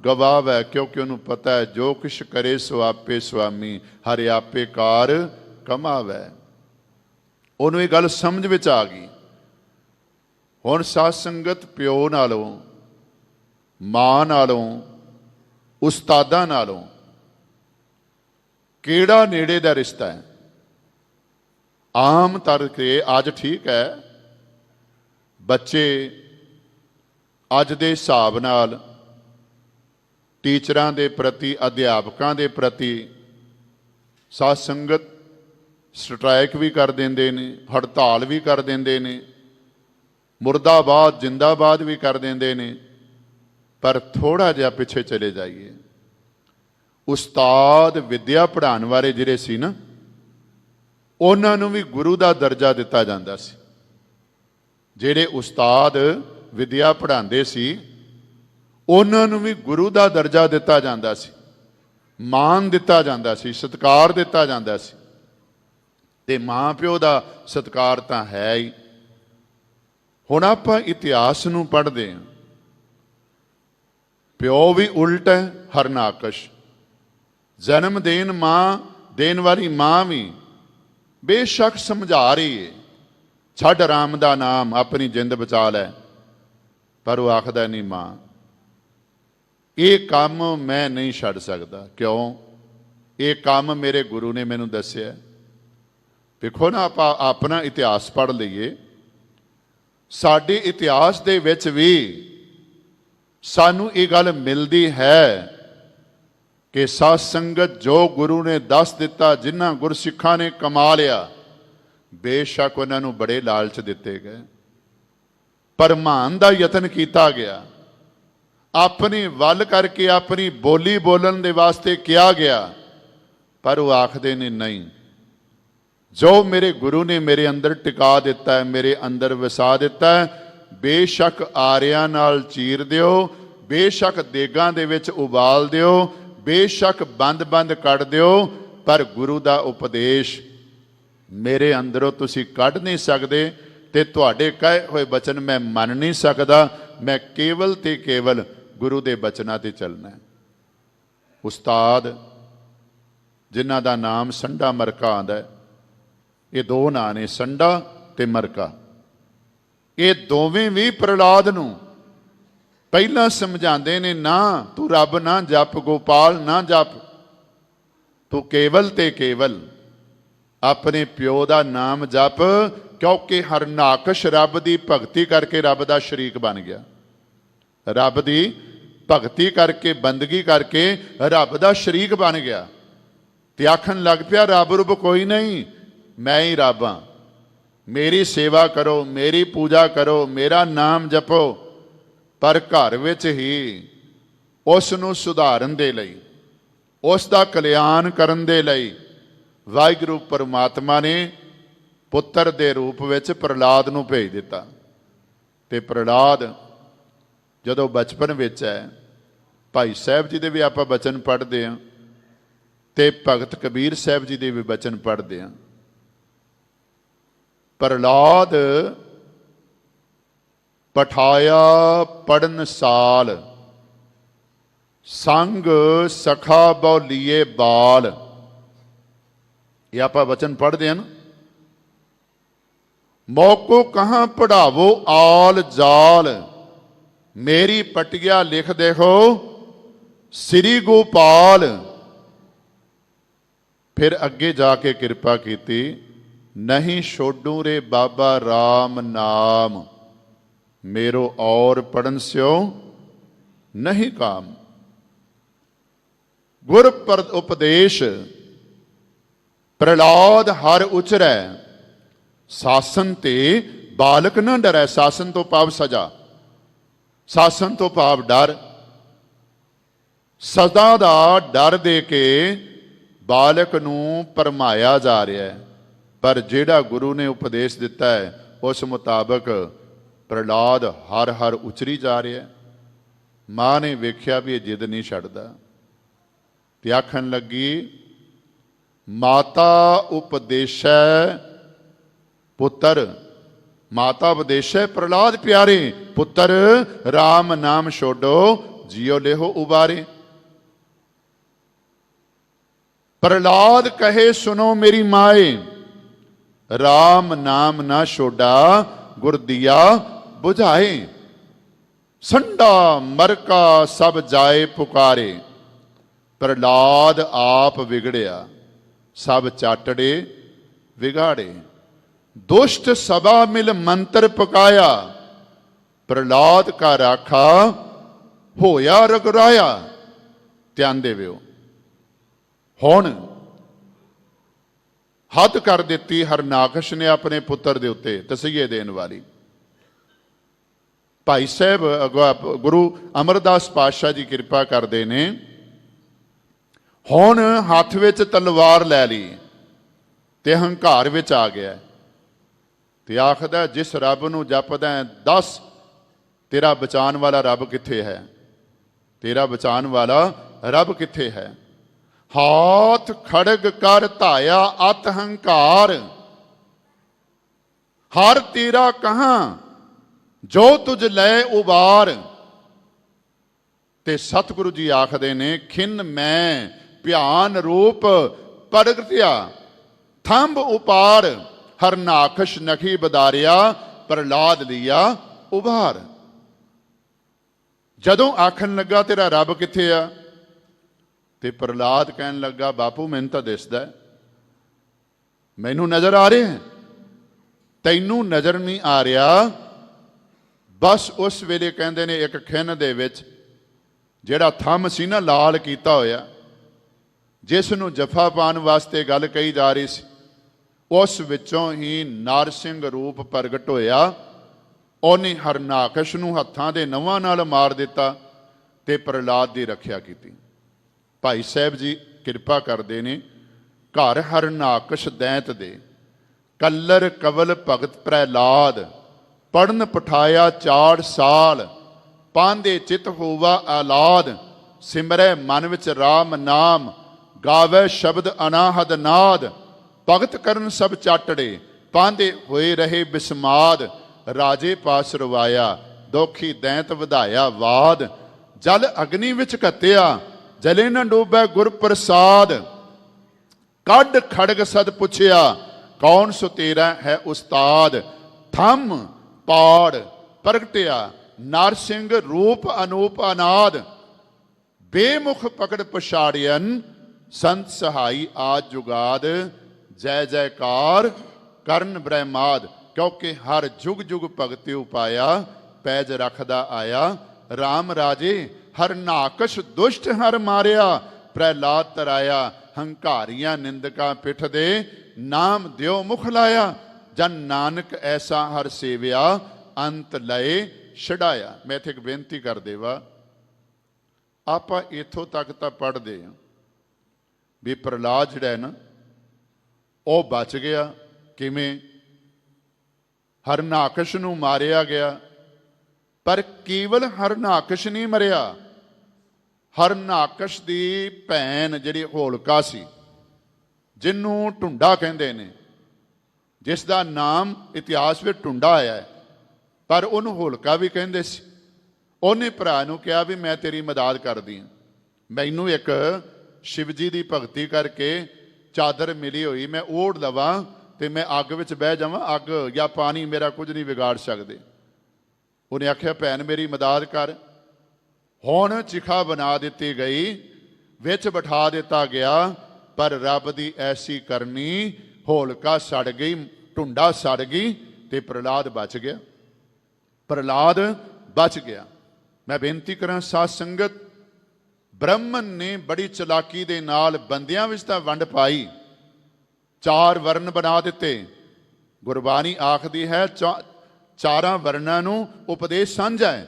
ਗਵਾਵੈ। ਕਿਉਂਕਿ ਉਹਨੂੰ ਪਤਾ ਹੈ ਜੋ ਕੁਛ ਕਰੇ ਸੋ ਆਪੇ ਸੁਆਮੀ, ਹਰਿ ਆਪੇ ਕਾਰ ਕਮਾਵੈ। ਉਹਨੂੰ ਇਹ ਗੱਲ ਸਮਝ ਵਿੱਚ ਆ ਗਈ। ਹੁਣ ਸਾਧ ਸੰਗਤ ਪਿਓ ਨਾਲੋਂ, ਮਾਂ ਨਾਲੋਂ, ਉਸਤਾਦਾਂ ਨਾਲੋਂ ਕਿਹੜਾ ਨੇੜੇ ਦਾ ਰਿਸ਼ਤਾ ਹੈ? ਆਮ ਤੌਰ ਤੇ ਅੱਜ ਠੀਕ ਹੈ, ਬੱਚੇ ਅੱਜ ਦੇ ਹਿਸਾਬ ਨਾਲ ਟੀਚਰਾਂ ਦੇ ਪ੍ਰਤੀ, ਅਧਿਆਪਕਾਂ ਦੇ ਪ੍ਰਤੀ ਸਾਧ ਸੰਗਤ ਸਟ੍ਰਾਈਕ ਵੀ ਕਰ ਦਿੰਦੇ ਨੇ, ਹੜਤਾਲ ਵੀ ਕਰ ਦਿੰਦੇ ਨੇ, ਮੁਰਦਾਬਾਦ ਜਿੰਦਾਬਾਦ ਵੀ ਕਰ ਦਿੰਦੇ ਨੇ। ਪਰ ਥੋੜਾ ਜਿਹਾ ਪਿੱਛੇ ਚਲੇ ਜਾਈਏ, ਉਸਤਾਦ ਵਿਦਿਆ ਪੜ੍ਹਾਉਣ ਵਾਲੇ ਜਿਹੜੇ ਸੀ ਨਾ, ਉਹਨਾਂ ਨੂੰ ਵੀ ਗੁਰੂ ਦਾ ਦਰਜਾ ਦਿੱਤਾ ਜਾਂਦਾ ਸੀ। ਜਿਹੜੇ ਉਸਤਾਦ ਵਿਦਿਆ ਪੜ੍ਹਾਉਂਦੇ ਸੀ, ਉਹਨਾਂ ਨੂੰ ਵੀ ਗੁਰੂ ਦਾ ਦਰਜਾ ਦਿੱਤਾ ਜਾਂਦਾ ਸੀ, ਮਾਣ ਦਿੱਤਾ ਜਾਂਦਾ ਸੀ, ਸਤਿਕਾਰ ਦਿੱਤਾ ਜਾਂਦਾ ਸੀ। ਤੇ ਮਾਂ ਪਿਓ ਦਾ ਸਤਿਕਾਰ ਤਾਂ ਹੈ ਹੀ। ਹੁਣ ਆਪਾਂ ਇਤਿਹਾਸ ਨੂੰ ਪੜ੍ਹਦੇ ਹਾਂ, ਪਿਓ ਵੀ ਉਲਟ ਹੈ, ਹਰਨਾਕਸ਼। ਜਨਮ ਦੇਣ ਵਾਲੀ ਮਾਂ ਵੀ ਬੇਸ਼ੱਕ ਸਮਝਾ ਰਹੀ ਹੈ, ਛੱਡ ਰਾਮ ਦਾ ਨਾਮ, ਆਪਣੀ ਜਿੰਦ ਬਚਾ ਲੈ, ਪਰ ਉਹ ਆਖਦਾ ਨਹੀਂ, ਮਾਂ ਇਹ ਕੰਮ ਮੈਂ ਨਹੀਂ ਛੱਡ ਸਕਦਾ। ਕਿਉਂ? ਇਹ ਕੰਮ ਮੇਰੇ ਗੁਰੂ ਨੇ ਮੈਨੂੰ ਦੱਸਿਆ। ਵੇਖੋ ਨਾ, ਆਪਾਂ ਆਪਣਾ ਇਤਿਹਾਸ ਪੜ੍ਹ ਲਈਏ, ਸਾਡੇ ਇਤਿਹਾਸ ਦੇ ਵਿੱਚ ਵੀ ਸਾਨੂੰ ਇਹ ਗੱਲ ਮਿਲਦੀ ਹੈ ਕਿ ਸਾਧ ਸੰਗਤ ਜੋ ਗੁਰੂ ਨੇ ਦੱਸ ਦਿੱਤਾ, ਜਿਨ੍ਹਾਂ ਗੁਰਸਿੱਖਾਂ ਨੇ ਕਮਾ ਲਿਆ, ਬੇਸ਼ੱਕ ਉਹਨਾਂ ਨੂੰ ਬੜੇ ਲਾਲਚ ਦਿੱਤੇ ਗਏ, ਪਰਮਾਨ ਦਾ ਯਤਨ ਕੀਤਾ ਗਿਆ, ਆਪਣੀ ਵੱਲ ਕਰਕੇ ਆਪਣੀ ਬੋਲੀ ਬੋਲਣ ਦੇ ਵਾਸਤੇ ਕਿਹਾ ਗਿਆ, ਪਰ ਉਹ ਆਖਦੇ ਨੇ ਨਹੀਂ, ਜੋ ਮੇਰੇ ਗੁਰੂ ਨੇ ਮੇਰੇ ਅੰਦਰ ਟਿਕਾ ਦਿੱਤਾ ਹੈ, ਮੇਰੇ ਅੰਦਰ ਵਸਾ ਦਿੱਤਾ ਹੈ, ਬੇਸ਼ੱਕ ਆਰਿਆਂ ਨਾਲ ਚੀਰ ਦਿਓ, ਬੇਸ਼ੱਕ ਦੇਗਾਂ ਦੇ ਵਿੱਚ ਉਬਾਲ ਦਿਓ, ਬੇਸ਼ੱਕ ਬੰਦ ਕੱਢ ਦਿਓ, ਪਰ ਗੁਰੂ ਦਾ ਉਪਦੇਸ਼ ਮੇਰੇ ਅੰਦਰੋਂ ਤੁਸੀਂ ਕੱਢ ਨਹੀਂ ਸਕਦੇ, ਤੇ ਤੁਹਾਡੇ ਕਹੇ ਹੋਏ ਬਚਨ ਮੈਂ ਮੰਨ ਨਹੀਂ ਸਕਦਾ। ਮੈਂ ਕੇਵਲ ਤੇ ਕੇਵਲ ਗੁਰੂ ਦੇ ਬਚਨਾਂ ਤੇ ਚੱਲਣਾ ਹੈ। ਉਸਤਾਦ ਜਿਨ੍ਹਾਂ ਦਾ ਨਾਮ ਸੰਡਾ ਮਰਕਾ ਆਉਂਦਾ, ਇਹ ਦੋ ਨਾਂ ਨੇ, ਸੰਡਾ ਤੇ ਮਰਕਾ। ਇਹ ਦੋਵੇਂ ਵੀ ਪ੍ਰਹਲਾਦ ਨੂੰ ਪਹਿਲਾਂ ਸਮਝਾਉਂਦੇ ਨੇ, ਨਾ ਤੂੰ ਰੱਬ ਨਾ ਜਪ, ਗੋਪਾਲ ਨਾ ਜਪ, ਤੂੰ ਕੇਵਲ ਤੇ ਕੇਵਲ ਆਪਣੇ ਪਿਓ ਦਾ ਨਾਮ ਜਪ। ਕਿਉਂਕਿ ਹਰਨਾਕਸ਼ ਰੱਬ ਦੀ ਭਗਤੀ ਕਰਕੇ ਰੱਬ ਦਾ ਸ਼ਰੀਕ ਬਣ ਗਿਆ, ਰੱਬ ਦੀ ਭਗਤੀ ਕਰਕੇ, ਬੰਦਗੀ ਕਰਕੇ ਰੱਬ ਦਾ ਸ਼ਰੀਕ ਬਣ ਗਿਆ, ਤੇ ਆਖਣ ਲੱਗ ਪਿਆ ਰੱਬ ਰੂਪ ਕੋਈ ਨਹੀਂ, ਮੈਂ ਹੀ ਰੱਬ ਹਾਂ, ਮੇਰੀ ਸੇਵਾ ਕਰੋ, ਮੇਰੀ ਪੂਜਾ ਕਰੋ, ਮੇਰਾ ਨਾਮ ਜਪੋ। ਪਰ ਘਰ ਵਿੱਚ ਹੀ ਉਸ ਨੂੰ ਸੁਧਾਰਨ ਦੇ ਲਈ, ਉਸ ਦਾ ਕਲਿਆਣ ਕਰਨ ਦੇ ਲਈ ਵਾਹਿਗੁਰੂ ਪਰਮਾਤਮਾ ਨੇ ਪੁੱਤਰ ਦੇ ਰੂਪ ਵਿੱਚ ਪ੍ਰਹਲਾਦ ਨੂੰ ਭੇਜ ਦਿੱਤਾ। ਤੇ ਪ੍ਰਹਲਾਦ ਜਦੋਂ ਬਚਪਨ ਵਿੱਚ ਹੈ, ਭਾਈ ਸਾਹਿਬ ਜੀ ਦੇ ਵੀ ਆਪਾਂ ਬਚਨ ਪੜ੍ਹਦੇ ਹਾਂ, ਤੇ ਭਗਤ ਕਬੀਰ ਸਾਹਿਬ ਜੀ ਦੇ ਵੀ ਬਚਨ ਪੜ੍ਹਦੇ ਹਾਂ। ਪ੍ਰਹਲਾਦ ਪਠਾਇਆ ਪੜਨ ਸਾਲ, ਸੰਗ ਸਖਾ ਬਹੁ ਲੀਏ ਬਾਲ। ਇਹ ਆਪਾਂ ਵਚਨ ਪੜ੍ਹਦੇ ਹਨ। ਮੌਕੋ ਕਹਾਂ ਪੜਾਵੋ ਆਲ ਜਾਲ, ਮੇਰੀ ਪਟਿਆ ਲਿਖ ਦੇਖੋ ਸ੍ਰੀ ਗੋਪਾਲ। ਫਿਰ ਅੱਗੇ ਜਾ ਕੇ ਕਿਰਪਾ ਕੀਤੀ, ਨਹੀਂ ਛੋਡੂ ਰੇ ਬਾਬਾ ਰਾਮ ਨਾਮ, ਮੇਰੋ ਔਰ ਪੜਨ ਸਿਓ ਨਹੀਂ ਕਾਮ। ਗੁਰ ਉਪਦੇਸ਼ ਪ੍ਰਹਲਾਦ ਹਰ ਉਚਰੈ, ਸਾਸਨ ਤੇ ਬਾਲਕ ਨਾ ਡਰੈ। ਸਾਸਨ ਤੋਂ ਭਾਵ ਸਜ਼ਾ, ਸਾਸਨ ਤੋਂ ਭਾਵ ਡਰ। ਸਜ਼ਾ ਦਾ ਡਰ ਦੇ ਕੇ ਬਾਲਕ ਨੂੰ ਭਰਮਾਇਆ ਜਾ ਰਿਹਾ ਹੈ। ਪਰ ਜਿਹੜਾ ਗੁਰੂ ਨੇ ਉਪਦੇਸ਼ ਦਿੱਤਾ ਹੈ ਉਸ ਮੁਤਾਬਕ ਪ੍ਰਹਲਾਦ ਹਰ ਹਰ ਉਚਰੀ ਜਾ ਰਿਹਾ ਹੈ। ਮਾਂ ਨੇ ਵੇਖਿਆ ਵੀ ਇਹ ਜਿੱਦ ਨਹੀਂ ਛੱਡਦਾ ਤੇ ਆਖਣ ਲੱਗੀ, ਮਾਤਾ ਉਪਦੇਸ਼ੈ ਪੁੱਤਰ। ਮਾਤਾ ਉਪਦੇਸ਼ੈ ਪ੍ਰਹਲਾਦ ਪਿਆਰੇ, ਪੁੱਤਰ ਰਾਮ ਨਾਮ ਛੋਡੋ ਜਿਉ ਲੇਹੋ ਉਬਾਰੇ। ਪ੍ਰਹਲਾਦ ਕਹੇ ਸੁਨੋ ਮੇਰੀ ਮਾਏ, ਰਾਮ ਨਾਮ ਨਾ ਛੋਡਾ ਗੁਰ ਦੀਆ ਬੁਝਾਏ। ਸੰਡਾ ਮਰਕਾ ਸਭ ਜਾਏ ਪੁਕਾਰੇ, ਪ੍ਰਹਲਾਦ ਆਪ ਵਿਗੜਿਆ ਸਭ ਚਾਟੜੇ ਵਿਗਾੜੇ। ਦੁਸ਼ਟ ਸਭਾ ਮਿਲ ਮੰਤਰ ਪਕਾਇਆ, ਪ੍ਰਹਲਾਦ ਕਾ ਰਾਖਾ ਹੋਇਆ ਰਗਰਾਇਆ। ਧਿਆਨ ਦੇਵਿਓ, ਹੁਣ ਹੱਦ ਕਰ ਦਿੱਤੀ ਹਰਨਾਕਸ਼ ਨੇ ਆਪਣੇ ਪੁੱਤਰ ਦੇ ਉੱਤੇ ਤਸੀਹੇ ਦੇਣ ਵਾਲੀ। ਭਾਈ ਸਾਹਿਬ ਗੁਰੂ ਅਮਰਦਾਸ ਪਾਤਸ਼ਾਹ ਜੀ ਕਿਰਪਾ ਕਰਦੇ ਨੇ, ਹੁਣ ਹੱਥ ਵਿੱਚ ਤਲਵਾਰ ਲੈ ਲਈ ਤੇ ਹੰਕਾਰ ਵਿੱਚ ਆ ਗਿਆ ਤੇ ਆਖਦਾ, ਜਿਸ ਰੱਬ ਨੂੰ ਜਪਦਾ ਦੱਸ ਤੇਰਾ ਬਚਾਉਣ ਵਾਲਾ ਰੱਬ ਕਿੱਥੇ ਹੈ, ਤੇਰਾ ਬਚਾਉਣ ਵਾਲਾ ਰੱਬ ਕਿੱਥੇ ਹੈ। ਹਾਥ ਖੜਗ ਕਰ ਧਾਇਆ ਅਤ ਹੰਕਾਰ, ਹਰ ਤੇਰਾ ਕਹਾਂ ਜੋ ਤੁਝ ਲੈ ਉਬਾਰ। ਤੇ ਸਤਿਗੁਰੂ ਜੀ ਆਖਦੇ ਨੇ, ਖਿੰਨ ਮੈਂ ਭਿਆਨ ਰੂਪ ਪ੍ਰਗਟਿਆ, ਥੰਬ ਉਪਾਰ ਹਰਨਾਕਸ਼ ਨਖੀ ਬਦਾਰਿਆ, ਪ੍ਰਹਲਾਦ ਲਿਆ ਉਭਾਰ। ਜਦੋਂ ਆਖਣ ਲੱਗਾ ਤੇਰਾ ਰੱਬ ਕਿੱਥੇ ਆ, ਤੇ ਪ੍ਰਹਲਾਦ ਕਹਿਣ ਲੱਗਾ, ਬਾਪੂ ਮੈਨੂੰ ਤਾਂ ਦਿਸਦਾ, ਮੈਨੂੰ ਨਜ਼ਰ ਆ ਰਿਹਾ, ਤੈਨੂੰ ਨਜ਼ਰ ਨਹੀਂ ਆ ਰਿਹਾ। ਬਸ ਉਸ ਵੇਲੇ ਕਹਿੰਦੇ ਨੇ ਇੱਕ ਖਿੰਨ ਦੇ ਵਿੱਚ ਜਿਹੜਾ ਥੰਮ ਸੀ ਨਾ ਲਾਲ ਕੀਤਾ ਹੋਇਆ, ਜਿਸ ਨੂੰ ਜਫਾ ਪਾਉਣ ਵਾਸਤੇ ਗੱਲ ਕਹੀ ਜਾ ਰਹੀ ਸੀ, ਉਸ ਵਿੱਚੋਂ ਹੀ ਨਰਸਿੰਘ ਰੂਪ ਪ੍ਰਗਟ ਹੋਇਆ। ਉਹਨੇ ਹਰਨਾਕਸ਼ ਨੂੰ ਹੱਥਾਂ ਦੇ ਨਵਾਂ ਨਾਲ ਮਾਰ ਦਿੱਤਾ ਤੇ ਪ੍ਰਹਲਾਦ ਦੀ ਰੱਖਿਆ ਕੀਤੀ। ਭਾਈ ਸਾਹਿਬ ਜੀ ਕਿਰਪਾ ਕਰਦੇ ਨੇ, ਘਰ ਹਰਨਾਕਸ਼ ਦੈਂਤ ਦੇ ਕੱਲਰ ਕਵਲ ਭਗਤ ਪ੍ਰਹਲਾਦ, ਪੜਨ ਪਠਾਇਆ 4 ਸਾਲ, ਪਾਂਦੇ ਚਿਤ ਹੋਵਾ ਆਲਾਦ। ਸਿਮਰੈ ਮਨ ਵਿੱਚ ਰਾਮ ਨਾਮ, ਗਾਵੇ ਸ਼ਬਦ ਅਨਾਹਦ ਨਾਦ। ਭਗਤ ਕਰਨ ਸਭ ਚਾਟੜੇ, ਪਾਂਦੇ ਹੋਏ ਰਹੇ ਬਿਸਮਾਦ। ਰਾਜੇ ਪਾਸ ਰਵਾਇਆ, ਦੋਖੀ ਦੈਂਤ ਵਧਾਇਆ ਵਾਦ। ਜਲ ਅਗਨੀ ਵਿੱਚ ਘੱਤਿਆ, ਜਲੇ ਨਾ ਡੋਬੈ ਗੁਰ ਪ੍ਰਸਾਦ। ਕੱਢ ਖੜਗ ਸਦ ਪੁੱਛਿਆ, ਕੌਣ ਸੋ ਤੇਰਾ ਹੈ ਉਸਤਾਦ। ਥੰਮ ਪਾੜ ਪ੍ਰਗਟਿਆ, ਨਰਸਿੰਘ ਰੂਪ ਅਨੂਪ ਅਨਾਦ। ਬੇਮੁਖ ਪਕੜ ਪਛਾੜਿਅਨ, ਸੰਤ ਸਹਾਈ ਆਦ ਜੁਗਾਦ। ਜੈ ਜੈਕਾਰ ਕਰਨ ਬ੍ਰਹਮਾਦ, ਕਿਉਂਕਿ ਹਰ ਜੁਗ ਜੁਗ ਭਗਤੀ ਉਪਾਇਆ, ਪੈਜ ਰੱਖਦਾ ਆਇਆ ਰਾਮ ਰਾਜੇ। ਹਰਨਾਕਸ਼ ਦੁਸ਼ਟ ਹਰ ਮਾਰਿਆ, ਪ੍ਰਹਲਾਦ ਤਰਾਇਆ। ਹੰਕਾਰੀਆਂ ਨਿੰਦਕਾਂ ਪਿੱਠ ਦੇ, ਨਾਮ ਦਿਓ ਮੁਖ ਲਾਇਆ। ਜਨ ਨਾਨਕ ਐਸਾ ਹਰ ਸੇਵਿਆ, ਅੰਤ ਲਏ ਛਡਾਇਆ। ਮੈਂ ਇੱਥੇ ਇੱਕ ਬੇਨਤੀ ਕਰ ਦੇਵਾ, ਆਪਾਂ ਇੱਥੋਂ ਤੱਕ ਤਾਂ ਪੜ੍ਹਦੇ ਹਾਂ ਵੀ ਪ੍ਰਹਲਾਦ ਜਿਹੜਾ ਹੈ ਨਾ ਉਹ ਬਚ ਗਿਆ। ਕਿਵੇਂ? ਹਰਨਾਕਸ਼ ਨੂੰ ਮਾਰਿਆ ਗਿਆ, ਪਰ ਕੇਵਲ ਹਰਨਾਕਸ਼ ਨਹੀਂ ਮਰਿਆ। ਹਰਨਾਕਸ਼ ਦੀ ਭੈਣ ਜਿਹੜੀ ਹੋਲਕਾ ਸੀ, ਜਿਹਨੂੰ ਟੁੰਡਾ ਕਹਿੰਦੇ ਨੇ, ਜਿਸ ਦਾ ਨਾਮ ਇਤਿਹਾਸ ਵਿੱਚ ਟੁੰਡਾ ਆਇਆ ਹੈ, ਪਰ ਉਹਨੂੰ ਹੋਲਕਾ ਵੀ ਕਹਿੰਦੇ ਸੀ। ਉਹਨੇ ਭਰਾ ਨੂੰ ਕਿਹਾ ਵੀ ਮੈਂ ਤੇਰੀ ਮਦਦ ਕਰਦੀ ਹਾਂ, ਮੈਨੂੰ ਇੱਕ शिव जी की भगती करके चादर मिली हुई, मैं ओढ़ लवां तो मैं अग विच बह जावां, अग या पानी मेरा कुछ नहीं बिगाड़ सकते। उन्हें आख्या भैन मेरी मदद कर। हुण चिखा बना दी गई, विच बिठा दिता गया, पर रब की ऐसी करनी, होलका सड़ गई, ढुंडा सड़ गई ते प्रहलाद बच गया। प्रहलाद बच गया। मैं बेनती करा साध संगत, ब्रह्मन ने बड़ी चलाकी दे नाल बंदियां विच तां वंड पाई, 4 वर्ण बना दिते। गुरबाणी आखदी है चारां वर्णां नूं उपदेश सांझा है,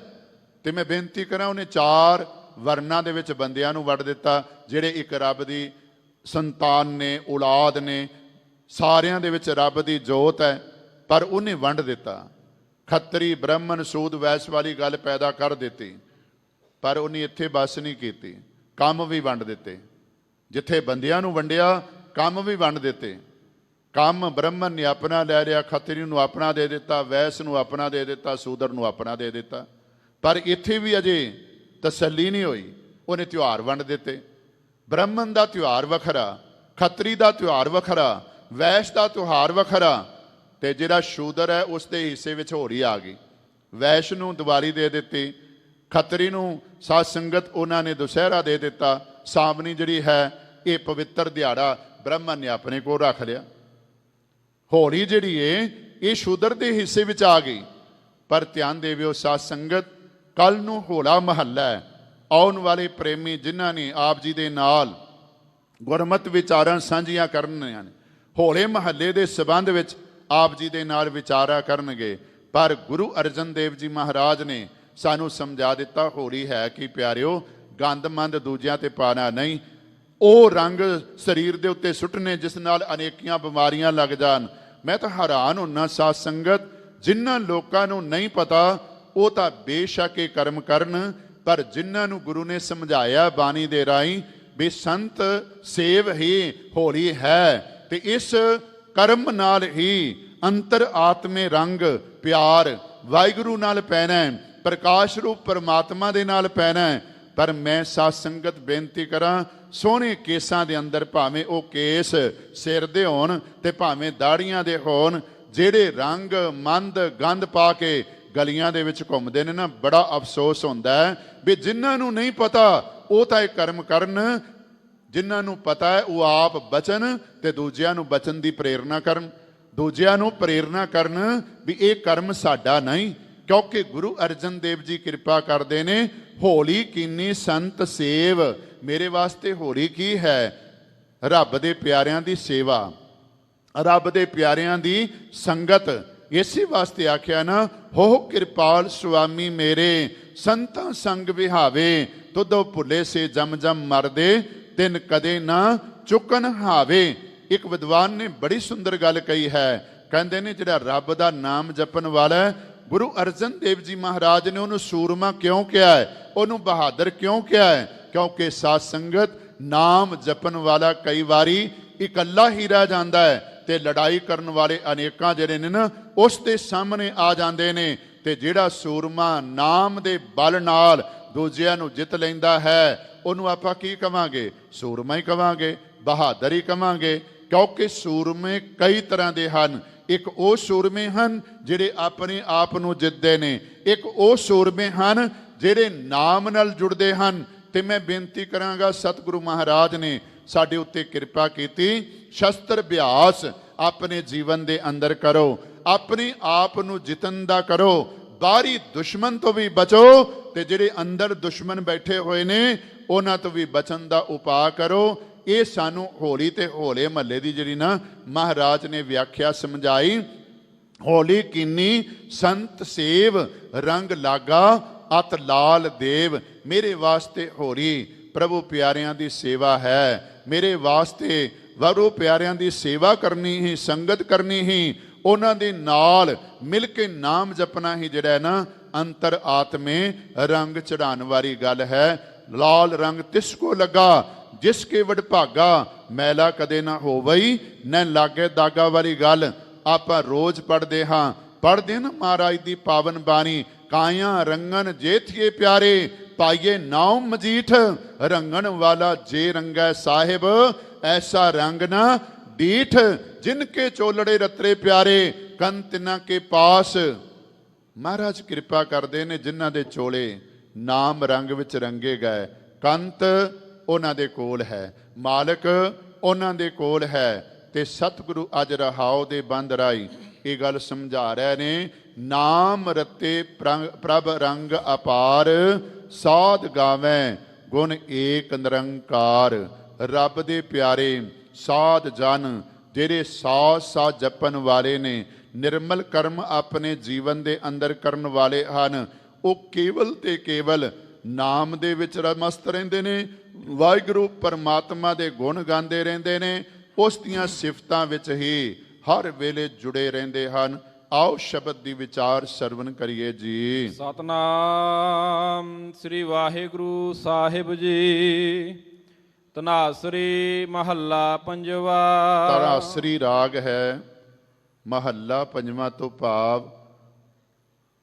ते मैं बेनती करा उन्हें 4 वर्णां दे विच बंदियां नूं वंड दिता, जिहड़े एक रब दी संतान ने, औलाद ने, सारियां दे विच रब दी जोत है, पर उन्हें वंड दिता। खत्तरी ब्राह्मण सूद वैश्य वाली गल पैदा कर दिती, पर उन्हें इत्थे बस नहीं की, काम भी वंड दिते। जिथे बंदियां नूं वंडिया, काम भी वंड दिते। काम ब्राह्मण ने अपना लै लिया, खत्तरी नूं अपना दे दिता, वैश्य नूं अपना दे दिता, सूदर नूं अपना दे दिता। पर इत्थे भी अजे तसल्ली नहीं हुई, उन्हें त्यौहार वंड दिते। ब्राह्मण का त्यौहार वखरा, खत्तरी का त्यौहार वखरा, वैश्य का त्यौहार वखरा, ते जिहड़ा शूदर है उसके हिस्से विच होरी आ गई। वैश्य नूं दिवाली दे दिती, खत्तरी नूं साध संगत उन्होंने दुसहरा दे दिता। सावनी जिहड़ी है ये पवित्र दिहाड़ा ब्राह्मण ने अपने को रख लिया। होली जिहड़ी है ये शूदर के हिस्से विच आ गई। पर ध्यान देविओ साध संगत, कल नूं होला महला है। आउण वाले प्रेमी जिन्हां ने आप जी दे नाल गुरमत विचारां सांझियां करनियां ने, होले महल्ले के संबंध विच आप जी दे नाल विचारा करनगे। पर गुरु अर्जन देव जी महाराज ने सानू समझा दिता, होली है कि प्यारिओ गंद मंद दूजियां ते पाना नहीं। ਉਹ रंग शरीर के उत्ते सुੱਟਨੇ जिस नाल अनेकियां बीमारियां लग जान। मैं तो हैरान होना साध संगत, जिन्हां लोकां नूं नहीं पता वो तो बेशक ये कर्म करन, पर जिन्हां नूं गुरु ने समझाया बाणी दे राही भी संत सेव ही होली है, ते इस कर्म नाल ही अंतर आत्मे रंग प्यार वाहिगुरू नाल पैना है, प्रकाश रूप परमात्मा दे नाल पैना है। पर मैं साध संगत बेनती करा, सोहने केसां दे अंदर भावें वो केस सिर दे होण ते भावें दाड़ियां दे होण, जिहड़े रंग मंद गंद पा के गलियां दे विच घुमदे ने ना, बड़ा अफसोस हुंदा है भी जिन्हां नूं नहीं पता वो तां इह कर्म करन, जिन्हां नूं पता है वो आप बचन ते दूजियां नूं बचन दी प्रेरणा करन, दूजियां नूं प्रेरणा करन भी ये कर्म साडा नहीं। क्योंकि गुरु अर्जन देव जी कृपा करते ने, होली कीनी संत सेव। मेरे वास्ते होली की है? रब दे प्यारियां दी सेवा, रब दे प्यारियां दी संगत। इसी वास्ते आख्या ना, हो कृपाल स्वामी मेरे, संतां संग विहावे, तुदो भुले से जम जम मरदे, तिन कदे ना चुकन हावे। एक विद्वान ने बड़ी सुंदर गल कही है, कहते ने जिहड़ा रब दा नाम जपन वाला है, गुरु अर्जन देव जी महाराज ने उन्होंने सूरमा क्यों किया है, उन्होंने बहादुर क्यों किया है? क्योंकि साध संगत नाम जपन वाला कई बारी इकल्ला ही रह जाता है, ते लड़ाई करने वाले अनेकां जिहड़े ने ना उस दे सामने आ जाते ने। ते जिहड़ा सूरमा नाम दे बल नाल दूजियां नूं जित लैंदा है, उन्होंने आपां की कहांगे? सूरमा ही कहांगे, बहादुर ही कहांगे। क्योंकि सूरमे कई तरह के हैं। एक वो सूरमे हैं जिहड़े अपने आप नूं जितदे ने, एक वो सूरमे हैं जिहड़े नाम नाल जुड़दे हैं। ते मैं बेनती करांगा, सतगुरु महाराज ने साडे उत्ते कृपा कीती, शस्त्र अभ्यास अपने जीवन दे अंदर करो, अपने आप नूं जितन दा करो, बाहरी दुश्मन तो भी बचो, ते जिहड़े अंदर दुश्मन बैठे हुए ने उन्हां तो भी बचन दा उपाय करो। ये सानू होली ते होले महल्ले की जिहड़ी ना महाराज ने व्याख्या समझाई। होली कीनी संत सेव, रंग लागा अत लाल देव। मेरे वास्ते होली प्रभु प्यारियां दी सेवा है, मेरे वास्ते वरु प्यारियां दी सेवा करनी ही, संगत करनी ही, उन्हां दे नाल मिल के नाम जपना ही जिहड़ा है ना अंतर आत्मे रंग चढ़ाने वाली गल है। लाल रंग तिसको लगा जिसके वडभागा, मैला कदे ना होवई न लागे दागा वाली गल आपां रोज पढ़दे हां। पढ़दे ना महाराज दी पावन बाणी, काया रंगन जेठिए प्यारे, ਪਾਈਏ ਨਾਉ ਮਜੀਠ, ਰੰਗਣ ਵਾਲਾ ਜੇ ਰੰਗੈ ਸਾਹਿਬ, ਐਸਾ ਰੰਗ ਨਾ ਡੀਠ। ਜਿਨ ਕੇ ਚੋਲੜੇ ਰਤਰੇ ਪਿਆਰੇ, ਕੰਨ ਤਿਨਾਂ ਕੇ ਪਾਸ। ਮਹਾਰਾਜ ਕਿਰਪਾ ਕਰਦੇ ਨੇ ਜਿਨ੍ਹਾਂ ਦੇ ਚੋਲੇ ਨਾਮ ਰੰਗ ਵਿੱਚ ਰੰਗੇ ਗਏ, ਕੰਤ ਉਹਨਾਂ ਦੇ ਕੋਲ ਹੈ, ਮਾਲਕ ਉਹਨਾਂ ਦੇ ਕੋਲ ਹੈ। ਤੇ ਸਤਿਗੁਰੂ ਅੱਜ ਰਹਾਉ ਦੇ ਬੰਦ ਰਾਈ ਇਹ ਗੱਲ ਸਮਝਾ ਰਹੇ ਨੇ, ਨਾਮ ਰਤੇ ਪ੍ਰਭ ਰੰਗ ਅਪਾਰ, ਸਾਧ ਗਾਵੇਂ ਗੁਣ ਏਕ ਨਿਰੰਕਾਰ। ਰੱਬ ਦੇ ਪਿਆਰੇ ਸਾਧ ਜਨ ਜਿਹੜੇ ਸਾਧ ਜਪਣ ਵਾਲੇ ਨੇ, ਨਿਰਮਲ ਕਰਮ ਆਪਣੇ ਜੀਵਨ ਦੇ ਅੰਦਰ ਕਰਨ ਵਾਲੇ ਹਨ, ਉਹ ਕੇਵਲ ਤੇ ਕੇਵਲ ਨਾਮ ਦੇ ਵਿੱਚ ਮਸਤ ਰਹਿੰਦੇ ਨੇ, ਵਾਹਿਗੁਰੂ ਪਰਮਾਤਮਾ ਦੇ ਗੁਣ ਗਾਉਂਦੇ ਰਹਿੰਦੇ ਨੇ, ਉਸ ਦੀਆਂ ਸਿਫਤਾਂ ਵਿੱਚ ਹੀ ਹਰ ਵੇਲੇ ਜੁੜੇ ਰਹਿੰਦੇ ਹਨ। ਆਓ ਸ਼ਬਦ ਦੀ ਵਿਚਾਰ ਸਰਵਨ ਕਰੀਏ ਜੀ। ਸਤਨਾਮ ਸ੍ਰੀ ਵਾਹਿਗੁਰੂ ਸਾਹਿਬ ਜੀ। ਧਨਾਸਰੀ ਮਹੱਲਾ ਪੰਜਵਾ। ਧਨਾਸਰੀ ਰਾਗ ਹੈ, ਮਹੱਲਾ ਪੰਜਵਾਂ ਤੋਂ ਭਾਵ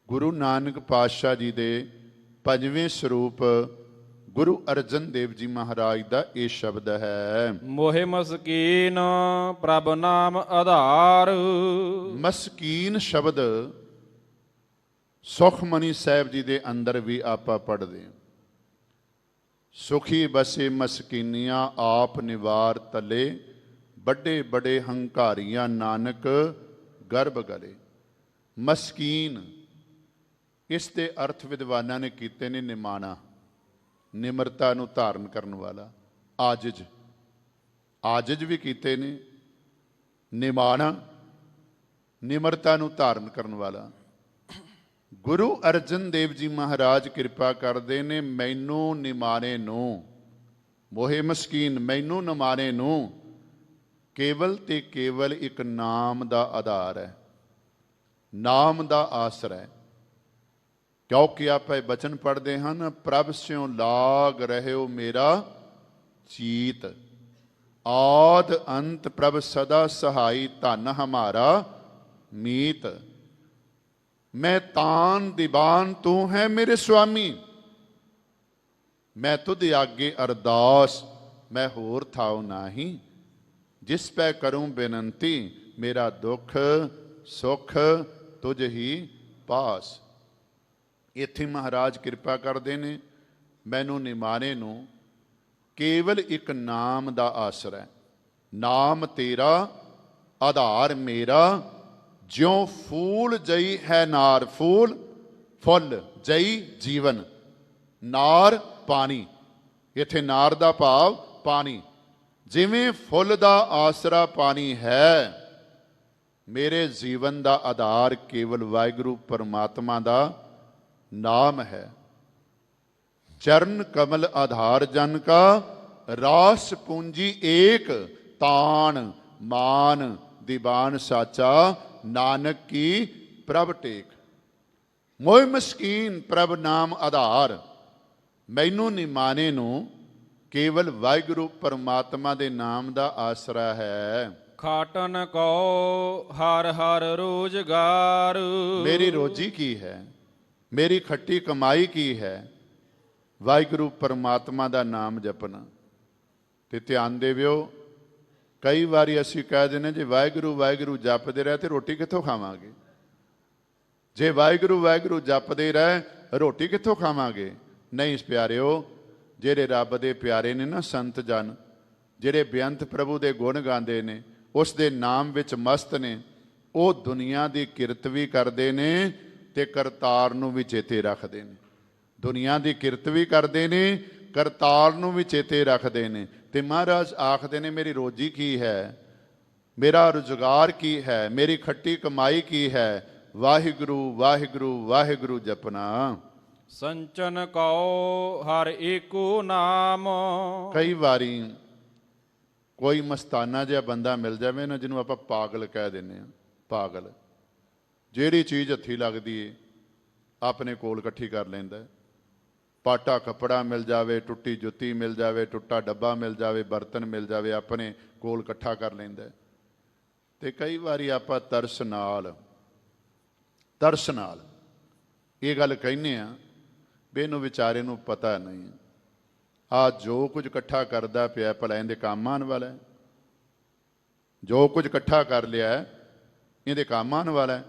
ਗੁਰੂ ਨਾਨਕ ਪਾਤਸ਼ਾਹ ਜੀ ਦੇ ਪੰਜਵੇਂ ਸਰੂਪ ਗੁਰੂ ਅਰਜਨ ਦੇਵ ਜੀ ਮਹਾਰਾਜ ਦਾ ਇਹ ਸ਼ਬਦ ਹੈ। ਮੋਹਿ ਮਸਕੀਨ ਪ੍ਰਭ ਨਾਮ ਆਧਾਰ। ਮਸਕੀਨ ਸ਼ਬਦ ਸੁਖਮਨੀ ਸਾਹਿਬ ਜੀ ਦੇ ਅੰਦਰ ਵੀ ਆਪਾਂ ਪੜ੍ਹਦੇ ਹਾਂ। ਸੁਖੀ ਬਸੇ ਮਸਕੀਨੀਆਂ ਆਪ ਨਿਵਾਰ ਤਲੇ, ਵੱਡੇ ਵੱਡੇ ਹੰਕਾਰੀਆਂ ਨਾਨਕ ਗਰਭ ਗਲੇ। ਮਸਕੀਨ ਇਸ ਦੇ ਅਰਥ ਵਿਦਵਾਨਾਂ ਨੇ ਕੀਤੇ ਨੇ ਨਿਮਾਣਾ, ਨਿਮਰਤਾ ਨੂੰ ਧਾਰਨ ਕਰਨ ਵਾਲਾ। ਆਜਿਜ, ਆਜਿਜ ਵੀ ਕੀਤੇ ਨੇ। ਨਿਮਾਣਾ, ਨਿਮਰਤਾ ਨੂੰ ਧਾਰਨ ਕਰਨ ਵਾਲਾ। ਗੁਰੂ ਅਰਜਨ ਦੇਵ ਜੀ ਮਹਾਰਾਜ ਕਿਰਪਾ ਕਰਦੇ ਨੇ, ਮੈਨੂੰ ਨਿਮਾਣੇ ਨੂੰ, ਮੋਹੇ ਮਸਕੀਨ ਮੈਨੂੰ ਨਿਮਾਣੇ ਨੂੰ ਕੇਵਲ ਤੇ ਕੇਵਲ ਇੱਕ ਨਾਮ ਦਾ ਆਧਾਰ ਹੈ, ਨਾਮ ਦਾ ਆਸਰਾ ਹੈ। ਕਿਉਂਕਿ ਆਪਾਂ ਇਹ ਬਚਨ ਪੜ੍ਹਦੇ ਹਨ, ਪ੍ਰਭ ਸਿਉ ਲਾਗ ਰਹਿਓ ਮੇਰਾ ਚੀਤ, ਆਦ ਅੰਤ ਪ੍ਰਭ ਸਦਾ ਸਹਾਈ, ਧਨ ਹਮਾਰਾ ਮੀਤ। ਮੈਂ ਤਾਨ ਦੀਵਾਨ ਤੂੰ ਹੈ ਮੇਰੇ ਸੁਆਮੀ, ਮੈਂ ਤੁਧ ਆਗੇ ਅਰਦਾਸ, ਮੈਂ ਹੋਰ ਥਾਉ ਨਾਹੀ। ਜਿਸ ਪੈ ਕਰੂੰ ਬੇਨੰਤੀ, ਮੇਰਾ ਦੁੱਖ ਸੁਖ ਤੁਝ ਹੀ ਪਾਸ। ਇੱਥੇ ਮਹਾਰਾਜ ਕਿਰਪਾ ਕਰਦੇ ਨੇ, ਮੈਨੂੰ ਨਿਮਾਣੇ ਨੂੰ ਕੇਵਲ ਇੱਕ ਨਾਮ ਦਾ ਆਸਰਾ ਹੈ। ਨਾਮ ਤੇਰਾ ਆਧਾਰ ਮੇਰਾ, ਜਿਉ ਫੂਲ ਜਈ ਹੈ ਨਾਰ। ਫੂਲ ਫੁੱਲ, ਜਈ ਜੀਵਨ, ਨਾਰ ਪਾਣੀ। ਇੱਥੇ ਨਾਰ ਦਾ ਭਾਵ ਪਾਣੀ। ਜਿਵੇਂ ਫੁੱਲ ਦਾ ਆਸਰਾ ਪਾਣੀ ਹੈ, ਮੇਰੇ ਜੀਵਨ ਦਾ ਆਧਾਰ ਕੇਵਲ ਵਾਹਿਗੁਰੂ ਪਰਮਾਤਮਾ ਦਾ ਨਾਮ ਹੈ। ਚਰਨ ਕਮਲ ਆਧਾਰ ਜਨ ਕਾ, ਰਾਸ ਪੂੰਜੀ ਏਕ, ਤਾਣ ਮਾਨ ਦੀਵਾਨ ਸਾਚਾ, ਨਾਨਕ ਕੀ ਪ੍ਰਭ ਟੇਕ। ਮੋਹਿ ਮਸਕੀਨ ਪ੍ਰਭ ਨਾਮ ਆਧਾਰ, ਮੈਨੂੰ ਨਿਮਾਣੇ ਨੂੰ ਕੇਵਲ ਵਾਹਿਗੁਰੂ ਪਰਮਾਤਮਾ ਦੇ ਨਾਮ ਦਾ ਆਸਰਾ ਹੈ। ਖਾਟਨ ਕੋ ਹਰ ਹਰ ਰੋਜ਼ਗਾਰ। ਮੇਰੀ ਰੋਜੀ ਕੀ ਹੈ, ਮੇਰੀ ਖੱਟੀ ਕਮਾਈ ਕੀ ਹੈ? ਵਾਹਿਗੁਰੂ ਪਰਮਾਤਮਾ ਦਾ ਨਾਮ ਜਪਣਾ। ਤੇ ਧਿਆਨ ਦੇਵਿਓ, ਕਈ ਵਾਰੀ ਅਸੀਂ ਕਹਿ ਦਿੰਦੇ ਜੇ ਵਾਹਿਗੁਰੂ ਵਾਹਿਗੁਰੂ ਜਪਦੇ ਰਹੇ ਤੇ ਰੋਟੀ ਕਿੱਥੋਂ ਖਾਵਾਂਗੇ? ਜੇ ਵਾਹਿਗੁਰੂ ਵਾਹਿਗੁਰੂ ਜਪਦੇ ਰਹੇ ਰੋਟੀ ਕਿੱਥੋਂ ਖਾਵਾਂਗੇ? ਨਹੀਂ ਪਿਆਰਿਓ, ਜਿਹੜੇ ਰੱਬ ਦੇ ਪਿਆਰੇ ਨੇ ਨਾ, ਸੰਤ ਜਨ, ਜਿਹੜੇ ਬੇਅੰਤ ਪ੍ਰਭੂ ਦੇ ਗੁਣ ਗਾਉਂਦੇ ਨੇ, ਉਸ ਦੇ ਨਾਮ ਵਿੱਚ ਮਸਤ ਨੇ, ਉਹ ਦੁਨੀਆ ਦੀ ਕਿਰਤ ਵੀ ਕਰਦੇ ਨੇ ਤੇ ਕਰਤਾਰ ਨੂੰ ਵੀ ਚੇਤੇ ਰੱਖਦੇ ਨੇ। ਦੁਨੀਆ ਦੀ ਕਿਰਤ ਵੀ ਕਰਦੇ ਨੇ, ਕਰਤਾਰ ਨੂੰ ਵੀ ਚੇਤੇ ਰੱਖਦੇ ਨੇ। ਤੇ ਮਹਾਰਾਜ ਆਖਦੇ ਨੇ, ਮੇਰੀ ਰੋਜੀ ਕੀ ਹੈ, ਮੇਰਾ ਰੁਜ਼ਗਾਰ ਕੀ ਹੈ, ਮੇਰੀ ਖੱਟੀ ਕਮਾਈ ਕੀ ਹੈ? ਵਾਹਿਗੁਰੂ ਵਾਹਿਗੁਰੂ ਵਾਹਿਗੁਰੂ ਜਪਣਾ। ਸੰਚਨ ਕਉ ਹਰ ਏਕੋ ਨਾਮ। ਕਈ ਵਾਰੀ ਕੋਈ ਮਸਤਾਨਾ ਜਿਹਾ ਬੰਦਾ ਮਿਲ ਜਾਵੇ ਨਾ, ਜਿਹਨੂੰ ਆਪਾਂ ਪਾਗਲ ਕਹਿ ਦਿੰਦੇ ਹਾਂ। ਪਾਗਲ, ਜਿਹੜੀ ਚੀਜ਼ ਹੱਥੀ ਲੱਗਦੀ ਏ ਆਪਣੇ ਕੋਲ ਇਕੱਠੀ ਕਰ ਲੈਂਦਾ। ਪਾਟਾ ਕੱਪੜਾ ਮਿਲ ਜਾਵੇ, ਟੁੱਟੀ ਜੁੱਤੀ ਮਿਲ ਜਾਵੇ, ਟੁੱਟਾ ਡੱਬਾ ਮਿਲ ਜਾਵੇ, ਬਰਤਨ ਮਿਲ ਜਾਵੇ, ਆਪਣੇ ਕੋਲ ਇਕੱਠਾ ਕਰ ਲੈਂਦਾ। ਤੇ ਕਈ ਵਾਰੀ ਆਪਾਂ ਤਰਸ ਨਾਲ ਇਹ ਗੱਲ ਕਹਿੰਦੇ ਆ ਵੀ ਇਹਨੂੰ ਵਿਚਾਰੇ ਨੂੰ ਪਤਾ ਨਹੀਂ ਆ ਜੋ ਕੁਝ ਇਕੱਠਾ ਕਰਦਾ ਪਿਆ ਭਲਾ ਇਹਦੇ ਕੰਮ ਆਉਣ ਵਾਲਾ ਹੈ। ਜੋ ਕੁਝ ਇਕੱਠਾ ਕਰ ਲਿਆ ਹੈ, ਇਹਦੇ ਕੰਮ ਆਉਣ ਵਾਲਾ ਹੈ।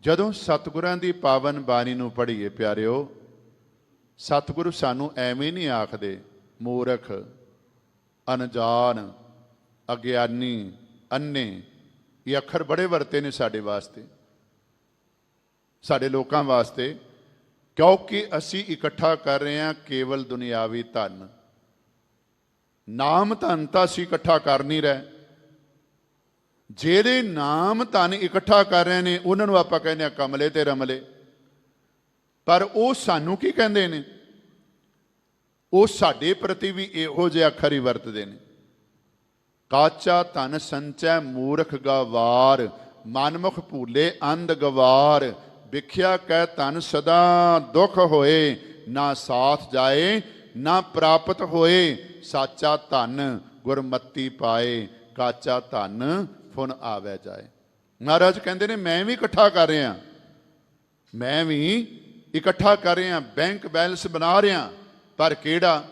ਜਦੋਂ ਸਤਿਗੁਰਾਂ ਦੀ ਪਾਵਨ ਬਾਣੀ ਨੂੰ ਪੜ੍ਹੀਏ ਪਿਆਰਿਓ, ਸਤਿਗੁਰੂ ਸਾਨੂੰ ਐਵੇਂ ਨਹੀਂ ਆਖਦੇ ਮੂਰਖ, ਅਣਜਾਣ, ਅਗਿਆਨੀ, ਅੰਨੇ। ਇਹ ਅੱਖਰ ਬੜੇ ਵਰਤੇ ਨੇ ਸਾਡੇ ਵਾਸਤੇ, ਸਾਡੇ ਲੋਕਾਂ ਵਾਸਤੇ, ਕਿਉਂਕਿ ਅਸੀਂ ਇਕੱਠਾ ਕਰ ਰਹੇ ਹਾਂ ਕੇਵਲ ਦੁਨਿਆਵੀ ਧਨ। ਨਾਮ ਧਨ ਤਾਂ ਅਸੀਂ ਇਕੱਠਾ ਕਰ ਨਹੀਂ ਰਹੇ। ਜਿਹੜੇ ਨਾਮ ਧਨ ਇਕੱਠਾ ਕਰ ਰਹੇ ਨੇ ਉਹਨਾਂ ਨੂੰ ਆਪਾਂ ਕਹਿੰਦੇ ਆ ਕਮਲੇ ਤੇ ਰਮਲੇ, ਪਰ ਉਹ ਸਾਨੂੰ ਕੀ ਕਹਿੰਦੇ ਨੇ? ਉਹ ਸਾਡੇ ਪ੍ਰਤੀ ਵੀ ਇਹੋ ਜਿਹੇ ਅੱਖਰ ਹੀ ਵਰਤਦੇ ਨੇ। ਕਾਚਾ ਧਨ ਸੰਚੈ ਮੂਰਖ ਗਵਾਰ, ਮਨਮੁਖ ਭੂਲੇ ਅੰਧ ਗਵਾਰ। ਵਿਖਿਆ ਕਹਿ ਧਨ ਸਦਾ ਦੁਖ ਹੋਏ, ਨਾ ਸਾਥ ਜਾਏ ਨਾ ਪ੍ਰਾਪਤ ਹੋਏ। ਸਾਚਾ ਧਨ ਗੁਰਮਤੀ ਪਾਏ, ਕਾਚਾ ਧਨ ਫੁਨ ਆਵੇ ਜਾਏ। ਮਹਾਰਾਜ ਕਹਿੰਦੇ ਨੇ ਮੈਂ ਵੀ ਇਕੱਠਾ ਕਰ ਰਿਹਾ, ਮੈਂ ਵੀ ਇਕੱਠਾ ਕਰ ਰਿਹਾ, ਬੈਂਕ ਬੈਲੈਂਸ ਬਣਾ ਰਿਹਾ, ਪਰ ਕਿਹੜਾ?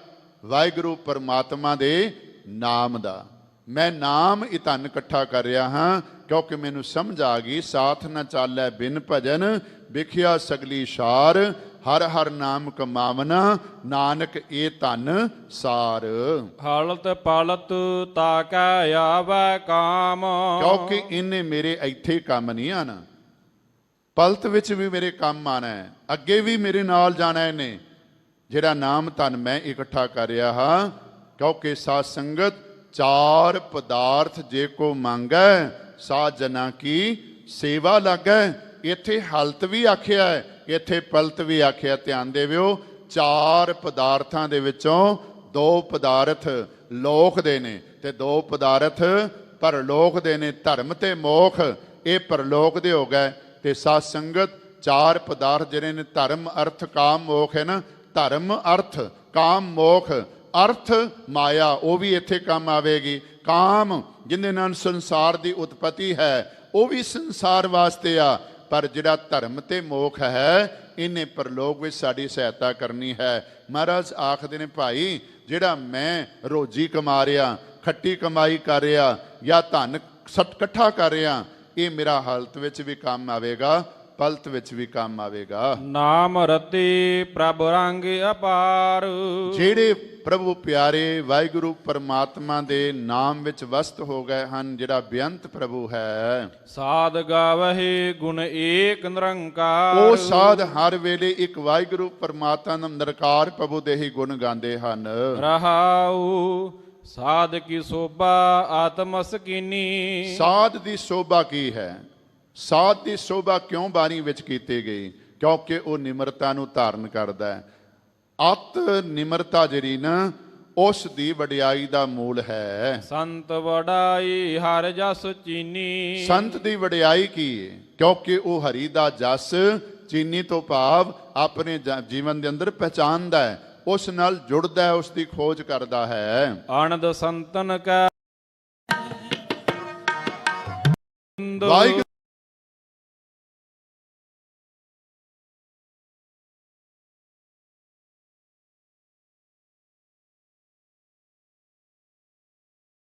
ਵਾਹਿਗੁਰੂ ਪਰਮਾਤਮਾ ਦੇ ਨਾਮ ਦਾ। ਮੈਂ ਨਾਮ ਇਹ ਧਨ ਇਕੱਠਾ ਕਰ ਰਿਹਾ ਹਾਂ, ਕਿਉਂਕਿ ਮੈਨੂੰ ਸਮਝ ਆ ਗਈ ਸਾਥ ਨਾ ਚਾਲੈ ਬਿਨ ਭਜਨ, ਵਿਖਿਆ ਸਗਲੀ ਸਾਰ। ਹਰ ਹਰ ਨਾਮ ਕਮਾਵਨਾ, ਨਾਨਕ ਇਹ ਧਨ ਸਾਰ। ਹਲਤ ਪਲਤ ਤਾਕੈ ਆਵੈ ਕਾਮ। ਕਿਉਂਕਿ ਇਹਨੇ ਮੇਰੇ ਇੱਥੇ ਕੰਮ ਨਹੀਂ ਆਣਾ, ਪਲਤ ਵਿੱਚ ਵੀ ਮੇਰੇ ਕੰਮ ਆਣਾ ਹੈ, ਅੱਗੇ ਵੀ ਮੇਰੇ ਨਾਲ ਜਾਣਾ ਇਹਨੇ। ਜਿਹੜਾ ਨਾਮ ਧਨ ਮੈਂ ਇਕੱਠਾ ਕਰ ਰਿਹਾ ਹਾਂ, ਕਿਉਂਕਿ ਸਾਧ ਸੰਗਤ ਚਾਰ ਪਦਾਰਥ ਜੇ ਕੋ ਮੰਗੈ, ਸਾਧ ਜਨਾਂ ਕੀ ਸੇਵਾ ਲੱਗੈ। ਇੱਥੇ ਹਲਤ ਵੀ ਆਖਿਆ ਹੈ, ਇੱਥੇ ਪਲਤ ਵੀ ਆਖਿਆ। ਧਿਆਨ ਦੇਵਿਓ, ਚਾਰ ਪਦਾਰਥਾਂ ਦੇ ਵਿੱਚੋਂ ਦੋ ਪਦਾਰਥ ਲੋਕ ਦੇ ਨੇ ਤੇ ਦੋ ਪਦਾਰਥ ਪਰਲੋਕ ਦੇ ਨੇ। ਧਰਮ ਤੇ ਮੋਖ ਇਹ ਪਰਲੋਕ ਦੇ ਹੋ ਗਏ। ਤੇ ਸਾਧ ਸੰਗਤ ਚਾਰ ਪਦਾਰਥ ਜਿਹੜੇ ਨੇ, ਧਰਮ ਅਰਥ ਕਾਮ ਮੋਖ ਹੈ ਨਾ, ਧਰਮ ਅਰਥ ਕਾਮ ਮੋਖ। ਅਰਥ ਮਾਇਆ ਉਹ ਵੀ ਇੱਥੇ ਕੰਮ ਆਵੇਗੀ। ਕਾਮ ਜਿਹਦੇ ਨਾਲ ਸੰਸਾਰ ਦੀ ਉਤਪਤੀ ਹੈ ਉਹ ਵੀ ਸੰਸਾਰ ਵਾਸਤੇ ਆ, ਪਰ ਜਿਹੜਾ ਧਰਮ ਤੇ ਮੋਖ ਹੈ ਇਹਨੇ ਪਰਲੋਕ ਵਿੱਚ ਸਾਡੀ ਸਹਾਇਤਾ ਕਰਨੀ ਹੈ। ਮਹਾਰਾਜ ਆਖਦੇ ਨੇ ਭਾਈ ਜਿਹੜਾ ਮੈਂ ਰੋਜੀ ਕਮਾ ਰਿਹਾ, ਖੱਟੀ ਕਮਾਈ ਕਰ ਰਿਹਾ ਜਾਂ ਧਨ ਇਕੱਠਾ ਕਰ ਰਿਹਾ, ਇਹ ਮੇਰਾ ਹਾਲਤ ਵਿੱਚ ਵੀ ਕੰਮ ਆਵੇਗਾ, ਪਲਤ ਵਿੱਚ ਵੀ ਕੰਮ ਆਵੇਗਾ। ਨਾਮ ਰਤੀ ਪ੍ਰਭ ਰੰਗ ਅਪਾਰ। ਜਿਹੜੇ ਪ੍ਰਭੂ ਪਿਆਰੇ ਵਾਹਿਗੁਰੂ ਪਰਮਾਤਮਾ ਦੇ ਨਾਮ ਵਿੱਚ ਵਸਤ ਹੋ ਗਏ ਹਨ, ਜਿਹੜਾ ਬੇਅੰਤ ਪ੍ਰਭੂ ਹੈ, ਸਾਧ ਗਾਵਹਿ ਗੁਣ ਏਕ ਨਿਰੰਕਾਰ। ਉਹ ਸਾਧ ਹਰ ਵੇਲੇ ਇੱਕ ਵਾਹਿਗੁਰੂ ਪਰਮਾਤਮਾ ਨਿਰੰਕਾਰ ਪ੍ਰਭੂ ਦੇ ਹੀ ਗੁਣ ਗਾਉਂਦੇ ਹਨ। ਰਹਾਉ ਸਾਧ ਕੀ ਸੋਭਾ ਆਤਮ ਸਕੀਨੀ। ਸਾਧ ਦੀ ਸੋਭਾ ਕੀ ਹੈ? ਸਾਧ ਦੀ ਸੋਭਾ ਕਿਉਂ ਬਾਣੀ ਵਿੱਚ ਕੀਤੀ ਗਈ? ਕਿਉਂਕਿ ਉਹ ਨਿਮਰਤਾ ਨੂੰ ਧਾਰਨ ਕਰਦਾ ਹੈ। ਅਤ ਨਿਮਰਤਾ ਜਿਹੜੀ ਨਾ, ਉਸ ਦੀ ਵਡਿਆਈ ਦਾ ਮੂਲ ਹੈ। ਸੰਤ ਵਡਾਈ ਹਰ ਜਸ ਚੀਨੀ। ਸੰਤ ਦੀ ਵਡਿਆਈ ਕੀ ਹੈ? ਕਿਉਂਕਿ ਉਹ ਹਰੀ ਦਾ ਜਸ ਚੀਨੀ ਤੋਂ ਭਾਵ ਆਪਣੇ ਜੀਵਨ ਦੇ ਅੰਦਰ ਪਹਿਚਾਨਦਾ ਹੈ, ਉਸ ਨਾਲ ਜੁੜਦਾ ਹੈ, ਉਸ ਦੀ ਖੋਜ ਕਰਦਾ ਹੈ। ਆਨੰਦ ਸੰਤਨ ਕੈ ਵਾਹਿਗੁਰੂ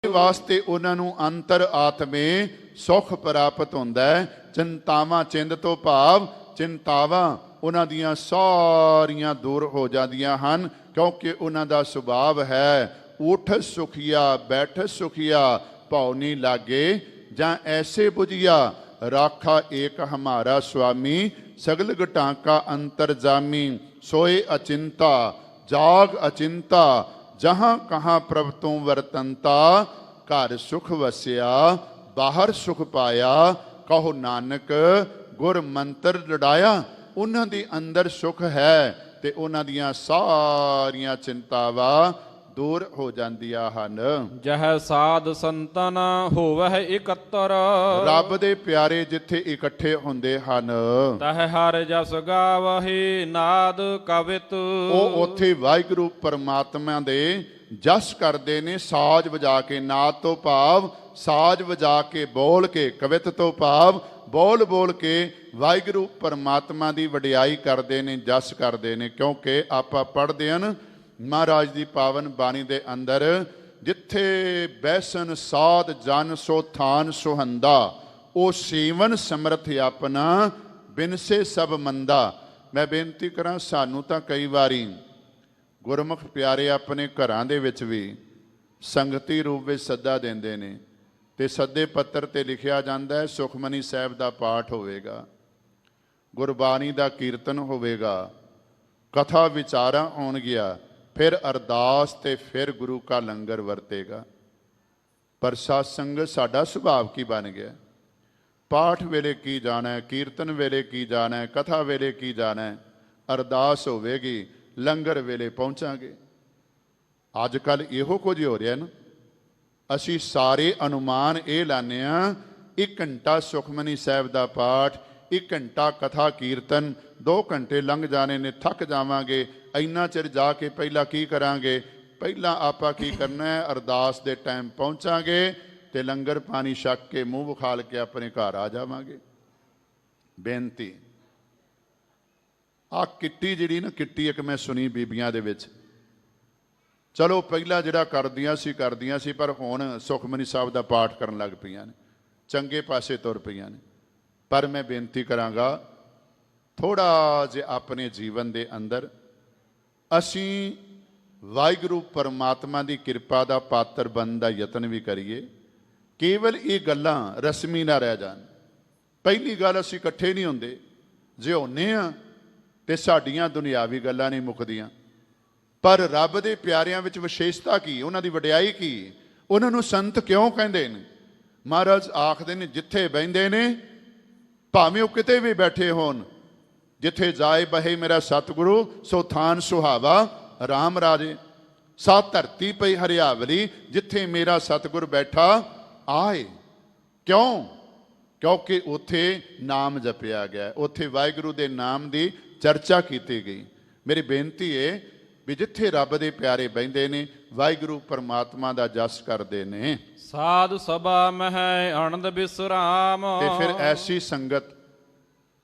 ਵਾਸਤੇ ਉਹਨਾਂ ਨੂੰ ਅੰਤਰ ਆਤਮੇ ਸੁਖ ਪ੍ਰਾਪਤ ਹੁੰਦਾ ਹੈ। ਚਿੰਤਾਵਾਂ ਚਿੰਦ ਤੋਂ ਭਾਵ ਚਿੰਤਾਵਾਂ ਉਹਨਾਂ ਦੀਆਂ ਸਾਰੀਆਂ ਦੂਰ ਹੋ ਜਾਂਦੀਆਂ ਹਨ, ਕਿਉਂਕਿ ਉਹਨਾਂ ਦਾ ਸੁਭਾਵ ਹੈ ਉਠ ਸੁਖੀਆ ਬੈਠ ਸੁਖੀਆ, ਭਉ ਨਹੀਂ ਲਾਗੇ ਜਾਂ ਐਸੇ ਬੁਝਿਆ। ਰਾਖਾ ਏਕ ਹਮਾਰਾ ਸੁਆਮੀ, ਸਗਲ ਘਟਾਂਕਾ ਅੰਤਰ ਜਾਮੀ। ਸੋਏ ਅਚਿੰਤਾ ਜਾਗ ਅਚਿੰਤਾ, ਜਹਾਂ ਕਹਾਂ ਪ੍ਰਭ ਤੂੰ ਵਰਤੰਤਾ। ਘਰ ਸੁਖ ਵਸਿਆ ਬਾਹਰ ਸੁਖ ਪਾਇਆ, ਕਹੋ ਨਾਨਕ ਗੁਰ ਮੰਤਰ ਲੜਾਇਆ। ਉਹਨਾਂ ਦੇ ਅੰਦਰ ਸੁਖ ਹੈ ਤੇ ਉਹਨਾਂ ਦੀਆਂ ਸਾਰੀਆਂ ਚਿੰਤਾਵਾਂ ਦੂਰ ਹੋ ਜਾਂਦੀਆਂ ਹਨ। ਜਹ ਸਾਧ ਸੰਤਨ ਹੋਵਹਿ ਇਕੱਤਰ। ਰੱਬ ਦੇ ਪਿਆਰੇ ਜਿੱਥੇ ਇਕੱਠੇ ਹੁੰਦੇ ਹਨ, ਤਹ ਹਰ ਜਸ ਗਾਵਹਿ ਨਾਦ ਕਵਿਤ। ਉਹ ਉੱਥੇ ਵਾਹਿਗੁਰੂ ਪਰਮਾਤਮਾ ਦੇ ਜਸ ਕਰਦੇ ਨੇ ਸਾਜ਼ ਵਜਾ ਕੇ। ਨਾਦ ਤੋਂ ਭਾਵ ਸਾਜ਼ ਵਜਾ ਕੇ ਬੋਲ ਕੇ, ਕਵਿਤ ਤੋਂ ਭਾਵ ਬੋਲ ਬੋਲ ਕੇ ਵਾਹਿਗੁਰੂ ਪਰਮਾਤਮਾ ਦੀ ਵਡਿਆਈ ਕਰਦੇ ਨੇ, ਜਸ ਕਰਦੇ ਨੇ। ਕਿਉਂਕਿ ਆਪਾਂ ਪੜ੍ਹਦੇ ਹਨ ਮਹਾਰਾਜ ਦੀ ਪਾਵਨ ਬਾਣੀ ਦੇ ਅੰਦਰ, ਜਿੱਥੇ ਬੈਸਨ ਸਾਧ ਜਨ ਸੋ ਥਾਨ ਸੁਹੰਦਾ, ਉਹ ਸੇਵਨ ਸਮਰਥ ਆਪਣਾ ਬਿਨਸੇ ਸਭ ਮੰਦਾ। ਮੈਂ ਬੇਨਤੀ ਕਰਾਂ, ਸਾਨੂੰ ਤਾਂ ਕਈ ਵਾਰੀ ਗੁਰਮੁਖ ਪਿਆਰੇ ਆਪਣੇ ਘਰਾਂ ਦੇ ਵਿੱਚ ਵੀ ਸੰਗਤੀ ਰੂਪ ਵਿੱਚ ਸੱਦਾ ਦਿੰਦੇ ਨੇ, ਤੇ ਸੱਦੇ ਪੱਤਰ ਤੇ ਲਿਖਿਆ ਜਾਂਦਾ ਹੈ ਸੁਖਮਨੀ ਸਾਹਿਬ ਦਾ ਪਾਠ ਹੋਵੇਗਾ, ਗੁਰਬਾਣੀ ਦਾ ਕੀਰਤਨ ਹੋਵੇਗਾ, ਕਥਾ ਵਿਚਾਰਾਂ ਆਉਣਗੀਆਂ, ਫਿਰ ਅਰਦਾਸ ਤੇ ਫਿਰ ਗੁਰੂ ਕਾ ਲੰਗਰ ਵਰਤੇਗਾ। ਪਰ ਸਾਧ ਸੰਗਤ ਸਾਡਾ ਸੁਭਾਅ ਕੀ ਬਣ ਗਿਆ? ਪਾਠ ਵੇਲੇ ਕੀ ਜਾਣਾ ਹੈ, ਕੀਰਤਨ ਵੇਲੇ ਕੀ ਜਾਣਾ ਹੈ, ਕਥਾ ਵੇਲੇ ਕੀ ਜਾਣਾ ਹੈ, ਅਰਦਾਸ ਹੋਵੇਗੀ, ਲੰਗਰ ਵੇਲੇ ਪਹੁੰਚਾਂਗੇ। ਅੱਜ ਕੱਲ੍ਹ ਇਹੋ ਕੁਝ ਹੋ ਰਿਹਾ ਨਾ। ਅਸੀਂ ਸਾਰੇ ਅਨੁਮਾਨ ਇਹ ਲਾਉਂਦੇ ਹਾਂ 1 ਘੰਟਾ ਸੁਖਮਨੀ ਸਾਹਿਬ ਦਾ ਪਾਠ, 1 ਘੰਟਾ ਕਥਾ ਕੀਰਤਨ, 2 ਘੰਟੇ ਲੰਘ ਜਾਣੇ ਨੇ, ਥੱਕ ਜਾਵਾਂਗੇ। ਇੰਨਾ ਚਿਰ ਜਾ ਕੇ ਪਹਿਲਾਂ ਕੀ ਕਰਾਂਗੇ? ਪਹਿਲਾਂ ਆਪਾਂ ਕੀ ਕਰਨਾ ਹੈ? ਅਰਦਾਸ ਦੇ ਟਾਈਮ ਪਹੁੰਚਾਂਗੇ ਤੇ ਲੰਗਰ ਪਾਣੀ ਛਕ ਕੇ ਮੂੰਹ ਵਿਖਾਲ ਕੇ ਆਪਣੇ ਘਰ ਆ ਜਾਵਾਂਗੇ। ਬੇਨਤੀ, ਆਹ ਕਿੱਟੀ ਜਿਹੜੀ ਨਾ, ਕਿੱਟੀ ਇੱਕ ਮੈਂ ਸੁਣੀ ਬੀਬੀਆਂ ਦੇ ਵਿੱਚ, ਚਲੋ ਪਹਿਲਾਂ ਜਿਹੜਾ ਕਰਦੀਆਂ ਸੀ, ਪਰ ਹੁਣ ਸੁਖਮਨੀ ਸਾਹਿਬ ਦਾ ਪਾਠ ਕਰਨ ਲੱਗ ਪਈਆਂ ਨੇ, ਚੰਗੇ ਪਾਸੇ ਤੁਰ ਪਈਆਂ ਨੇ। ਪਰ ਮੈਂ ਬੇਨਤੀ ਕਰਾਂਗਾ, ਥੋੜ੍ਹਾ ਜਿਹਾ ਆਪਣੇ ਜੀਵਨ ਦੇ ਅੰਦਰ ਅਸੀਂ ਵਾਹਿਗੁਰੂ ਪਰਮਾਤਮਾ ਦੀ ਕਿਰਪਾ ਦਾ ਪਾਤਰ ਬਣਨ ਦਾ ਯਤਨ ਵੀ ਕਰੀਏ। ਕੇਵਲ ਇਹ ਗੱਲਾਂ ਰਸਮੀ ਨਾ ਰਹਿ ਜਾਣ। ਪਹਿਲੀ ਗੱਲ, ਅਸੀਂ ਇਕੱਠੇ ਨਹੀਂ ਹੁੰਦੇ, ਜੇ ਹੁੰਦੇ ਹਾਂ ਤੇ ਸਾਡੀਆਂ ਦੁਨਿਆਵੀ ਗੱਲਾਂ ਨਹੀਂ ਮੁੱਕਦੀਆਂ। ਪਰ ਰੱਬ ਦੇ ਪਿਆਰਿਆਂ ਵਿੱਚ ਵਿਸ਼ੇਸ਼ਤਾ ਕੀ? ਉਹਨਾਂ ਦੀ ਵਡਿਆਈ ਕੀ? ਉਹਨਾਂ ਨੂੰ ਸੰਤ ਕਿਉਂ ਕਹਿੰਦੇ ਨੇ? ਮਹਾਰਾਜ ਆਖਦੇ ਨੇ, ਜਿੱਥੇ ਬਹਿੰਦੇ ਨੇ ਭਾਵੇਂ ਉਹ ਕਿਤੇ ਵੀ ਬੈਠੇ ਹੋਣ, ਜਿੱਥੇ ਜਾਏ ਬਹੇ ਮੇਰਾ ਸਤਿਗੁਰੂ, ਸੋ ਥਾਨ ਸੁਹਾਵਾ ਰਾਮ ਰਾਜੇ। ਸਤ ਧਰਤੀ ਪਈ ਹਰਿਆਵਲੀ, ਜਿੱਥੇ ਮੇਰਾ ਸਤਿਗੁਰ ਬੈਠਾ ਆਏ। ਕਿਉਂ? ਕਿਉਂਕਿ ਉੱਥੇ ਨਾਮ ਜਪਿਆ ਗਿਆ, ਉੱਥੇ ਵਾਹਿਗੁਰੂ ਦੇ ਨਾਮ ਦੀ ਚਰਚਾ ਕੀਤੀ ਗਈ। ਮੇਰੀ ਬੇਨਤੀ ਹੈ ਵੀ ਜਿੱਥੇ ਰੱਬ ਦੇ ਪਿਆਰੇ ਬਹਿੰਦੇ ਨੇ, ਵਾਹਿਗੁਰੂ ਪਰਮਾਤਮਾ ਦਾ ਜਸ ਕਰਦੇ ਨੇ, ਸਾਧ ਸਭਾ ਮਹਿ ਆਨੰਦ ਬਿਸਰਾਮ। ਤੇ ਫਿਰ ਐਸੀ ਸੰਗਤ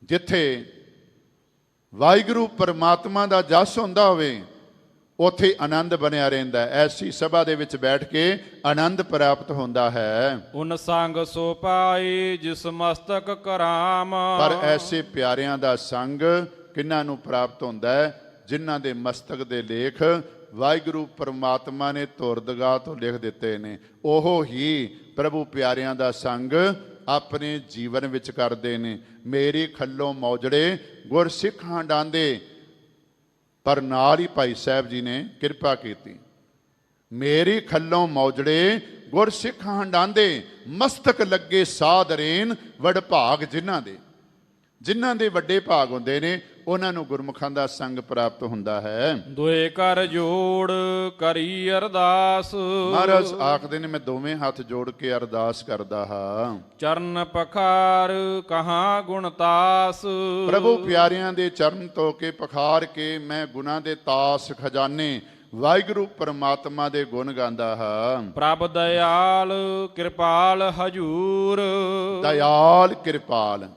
ਜਿੱਥੇ ਵਾਹਿਗੁਰੂ ਪਰਮਾਤਮਾ ਦਾ ਜਸ ਹੁੰਦਾ ਹੋਵੇ, ਉੱਥੇ ਆਨੰਦ ਬਣਿਆ ਰਹਿੰਦਾ ਹੈ। ਐਸੀ ਸਭਾ ਦੇ ਵਿੱਚ ਬੈਠ ਕੇ ਆਨੰਦ ਪ੍ਰਾਪਤ ਹੁੰਦਾ ਹੈ। ਉਨ ਸੰਗ ਸੋ ਪਾਈ ਜਿਸ ਮਸਤਕ ਕਰਾਮ। ਪਰ ਐਸੇ ਪਿਆਰਿਆਂ ਦਾ ਸੰਗ ਕਿਹਨਾਂ ਨੂੰ ਪ੍ਰਾਪਤ ਹੁੰਦਾ ਹੈ? ਜਿਨ੍ਹਾਂ ਦੇ ਮਸਤਕ ਦੇ ਲੇਖ ਵਾਹਿਗੁਰੂ ਪਰਮਾਤਮਾ ਨੇ ਧੁਰਦਗਾਹ ਤੋਂ ਲਿਖ ਦਿੱਤੇ ਨੇ। ਉਹ ਹੀ ਪ੍ਰਭੂ ਪਿਆਰਿਆਂ ਦਾ ਸੰਗ ਆਪਣੇ ਜੀਵਨ ਵਿੱਚ ਕਰਦੇ ਨੇ। ਮੇਰੀ ਖੱਲੋਂ ਮੌਜੜੇ ਗੁਰ ਸਿੱਖਾਂ ਡਾਂਦੇ, ਪਰ ਨਾਲ ਹੀ ਭਾਈ ਸਾਹਿਬ ਜੀ ਨੇ ਕਿਰਪਾ ਕੀਤੀ। ਮੇਰੀ ਖੱਲੋਂ ਮੌਜੜੇ ਗੁਰ ਸਿੱਖਾਂ ਡਾਂਦੇ, ਮਸਤਕ ਲੱਗੇ ਸਾਧ ਰੇਨ ਵਡ ਭਾਗ। ਜਿਨ੍ਹਾਂ ਦੇ ਵੱਡੇ ਭਾਗ ਹੁੰਦੇ ਨੇ, ਉਹਨਾਂ ਨੂੰ ਗੁਰਮੁਖਾਂ ਦਾ ਸੰਗ ਪ੍ਰਾਪਤ ਹੁੰਦਾ ਹੈ। ਦੋਏ ਕਰ ਜੋੜ ਕਰੀ ਅਰਦਾਸ। ਮਹਾਰਾਜ ਆਖਦੇ ਨੇ, ਮੈਂ ਦੋਵੇਂ ਹੱਥ ਜੋੜ ਕੇ ਅਰਦਾਸ ਕਰਦਾ ਹਾਂ। ਚਰਨ ਪਖਾਰ ਕਹਾਂ ਗੁਣ ਤਾਸ। ਪ੍ਰਭੂ ਪਿਆਰਿਆਂ ਦੇ ਚਰਨ ਧੋ ਕੇ ਪਖਾਰ ਕੇ ਮੈਂ ਗੁਣਾਂ ਦੇ ਤਾਸ ਖਜ਼ਾਨੇ ਵਾਹਿਗੁਰੂ ਪਰਮਾਤਮਾ ਦੇ ਗੁਣ ਗਾਉਂਦਾ ਹਾਂ। ਪ੍ਰਭ ਦਇਆਲ ਕਿਰਪਾਲ ਹਜੂਰ। ਦਇਆਲ ਕਿਰਪਾਲ,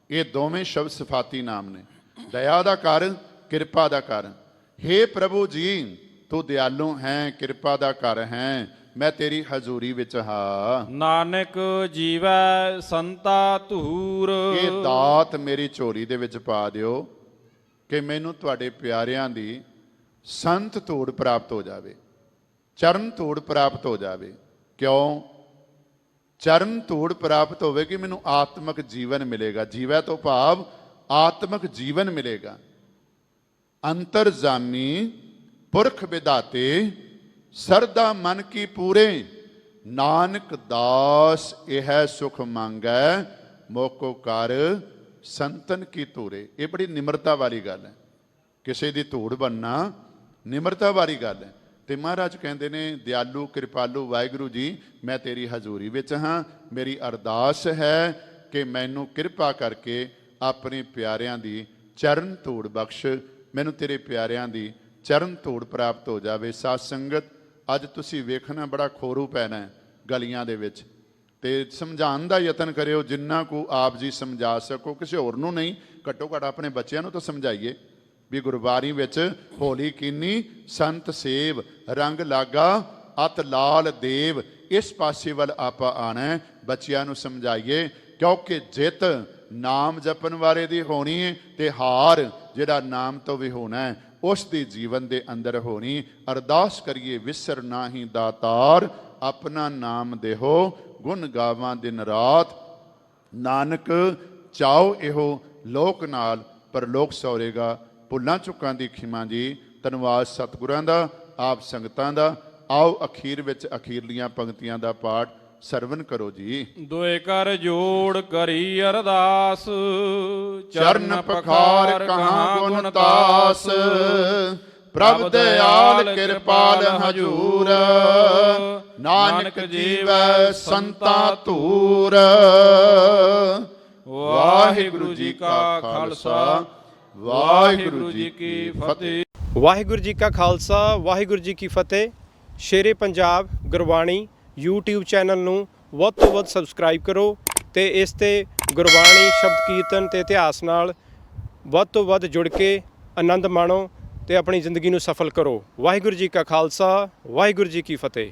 ਇਹ ਦੋਵੇਂ ਸ਼ਬਦ ਸਿਫਾਤੀ ਨਾਮ ਨੇ। ਦਇਆ ਦਾ ਕਾਰਨ, ਕਿਰਪਾ ਦਾ ਕਾਰਨ। ਹੇ ਪ੍ਰਭੂ ਜੀ, ਤੂੰ ਦਿਆਲੂ ਹੈ, ਕਿਰਪਾ ਦਾ ਘਰ ਹੈ, ਮੈਂ ਤੇਰੀ ਹਜ਼ੂਰੀ ਵਿੱਚ ਹਾਂ। ਨਾਨਕ ਜੀਵੈ ਸੰਤਾ ਧੂਰ। ਇਹ ਦਾਤ ਮੇਰੀ ਝੋਲੀ ਦੇ ਵਿੱਚ ਪਾ ਦਿਓ ਕਿ ਮੈਨੂੰ ਤੁਹਾਡੇ ਪਿਆਰਿਆਂ ਦੀ ਸੰਤ ਧੂੜ ਪ੍ਰਾਪਤ ਹੋ ਜਾਵੇ, ਚਰਨ ਧੂੜ ਪ੍ਰਾਪਤ ਹੋ ਜਾਵੇ। ਕਿਉਂ? ਚਰਨ ਧੂੜ ਪ੍ਰਾਪਤ ਹੋਵੇਗੀ, ਮੈਨੂੰ ਆਤਮਿਕ ਜੀਵਨ ਮਿਲੇਗਾ। ਜੀਵੈ ਤੋਂ ਭਾਵ ਆਤਮਿਕ ਜੀਵਨ ਮਿਲੇਗਾ। ਅੰਤਰਜਾਮੀ ਪੁਰਖ ਵਿਧਾਤੇ ਸਰਦਾ ਮਨ ਕੀ ਪੂਰੇ, ਨਾਨਕ ਦਾਸ ਇਹ ਸੁਖ ਮੰਗੈ ਮੋਕੋ ਕਰ ਸੰਤਨ ਕੀ ਧੂਰੇ। ਇਹ ਬੜੀ ਨਿਮਰਤਾ ਵਾਲੀ ਗੱਲ ਹੈ। ਕਿਸੇ ਦੀ ਧੂੜ ਬਣਨਾ ਨਿਮਰਤਾ ਵਾਲੀ ਗੱਲ ਹੈ। ਤੇ ਮਹਾਰਾਜ ਕਹਿੰਦੇ ਨੇ, ਦਿਆਲੂ ਕਿਰਪਾਲੂ ਵਾਹਿਗੁਰੂ ਜੀ, ਮੈਂ ਤੇਰੀ ਹਜ਼ੂਰੀ ਵਿੱਚ ਹਾਂ। ਮੇਰੀ ਅਰਦਾਸ ਹੈ ਕਿ ਮੈਨੂੰ ਕਿਰਪਾ ਕਰਕੇ ਆਪਣੇ ਪਿਆਰਿਆਂ ਦੀ ਚਰਨ ਧੂੜ ਬਖਸ਼, ਮੈਨੂੰ ਤੇਰੇ ਪਿਆਰਿਆਂ ਦੀ ਚਰਨ ਧੂੜ ਪ੍ਰਾਪਤ ਹੋ ਜਾਵੇ। ਸਾਧ ਸੰਗਤ, ਅੱਜ ਤੁਸੀਂ ਵੇਖਣਾ ਬੜਾ ਖੋਰੂ ਪੈਣਾ ਗਲੀਆਂ ਦੇ ਵਿੱਚ। ਤੇ ਸਮਝਾਉਣ ਦਾ ਯਤਨ ਕਰਿਓ ਜਿੰਨਾ ਕੁ ਆਪ ਜੀ ਸਮਝਾ ਸਕੋ, ਕਿਸੇ ਹੋਰ ਨੂੰ ਨਹੀਂ, ਘੱਟੋ ਘੱਟ ਆਪਣੇ ਬੱਚਿਆਂ ਨੂੰ ਤਾਂ ਸਮਝਾਈਏ ਵੀ ਗੁਰਬਾਣੀ ਵਿੱਚ ਹੋਲੀ ਕੀਨੀ ਸੰਤ ਸੇਵ, ਰੰਗ ਲਾਗਾ ਅਤ ਲਾਲ ਦੇਵ, ਇਸ ਪਾਸੇ ਵੱਲ ਆਪਾਂ ਆਣਾ ਹੈ, ਬੱਚਿਆਂ ਨੂੰ ਸਮਝਾਈਏ। ਕਿਉਂਕਿ ਜਿੱਤ ਨਾਮ ਜਪਣ ਵਾਲੇ ਦੀ ਹੋਣੀ ਹੈ ਤੇ ਹਾਰ ਜਿਹੜਾ ਨਾਮ ਤੋਂ ਵੀ ਹੋਣਾ ਹੈ ਉਸ ਦੀ ਜੀਵਨ ਦੇ ਅੰਦਰ ਹੋਣੀ। ਅਰਦਾਸ ਕਰੀਏ ਵਿਸਰ ਨਾਹੀ ਦਾਤਾਰ, ਆਪਣਾ ਨਾਮ ਦੇਹੋ ਗੁਣ ਗਾਵਾਂ ਦਿਨ ਰਾਤ। ਨਾਨਕ ਚਾਓ ਇਹੋ ਲੋਕ ਨਾਲ ਪਰਲੋਕ ਸੌਰੇਗਾ। ਭੁੱਲਾਂ ਚੁੱਕਾਂ ਦੀ ਖਿਮਾ ਜੀ। ਧੰਨਵਾਦ ਸਤਿਗੁਰਾਂ ਦਾ, ਆਪ ਸੰਗਤਾਂ ਦਾ। ਆਓ ਅਖੀਰ ਵਿੱਚ ਅਖੀਰਲੀਆਂ ਪੰਕਤੀਆਂ ਦਾ ਪਾਠ ਸਰਵਨ ਕਰੋ ਜੀ। ਦੁਇ ਕਰ ਜੋੜ ਕਰੀ ਅਰਦਾਸ, ਚਰਨ ਪਖਾਰ ਕਹਾਂ ਗੁਣ ਤਾਸ, ਪ੍ਰਭ ਦਇਆਲ ਕਿਰਪਾਲ ਹਜੂਰ, ਨਾਨਕ ਜੀਵੈ ਸੰਤਾਂ ਧੂਰ। ਵਾਹਿਗੁਰੂ ਜੀ ਕਾ ਖਾਲਸਾ, ਵਾਹਿਗੁਰੂ ਜੀ ਕੀ ਫਤਿਹ। ਵਾਹਿਗੁਰੂ ਜੀ ਕਾ ਖਾਲਸਾ, ਵਾਹਿਗੁਰੂ ਜੀ ਕੀ ਫਤਿਹ। ਸ਼ੇਰੇ ਪੰਜਾਬ ਗੁਰਬਾਣੀ YouTube ਚੈਨਲ ਨੂੰ ਵੱਧ ਤੋਂ ਵੱਧ ਸਬਸਕ੍ਰਾਈਬ ਕਰੋ ਤੇ ਇਸ ਤੇ ਗੁਰਬਾਣੀ ਸ਼ਬਦ ਕੀਰਤਨ ਤੇ ਇਤਿਹਾਸ ਨਾਲ ਵੱਧ ਤੋਂ ਵੱਧ ਜੁੜ ਕੇ ਆਨੰਦ ਮਾਣੋ ਤੇ ਆਪਣੀ ਜ਼ਿੰਦਗੀ ਨੂੰ ਸਫਲ ਕਰੋ। ਵਾਹਿਗੁਰੂ ਜੀ ਕਾ ਖਾਲਸਾ, ਵਾਹਿਗੁਰੂ ਜੀ ਕੀ ਫਤਿਹ।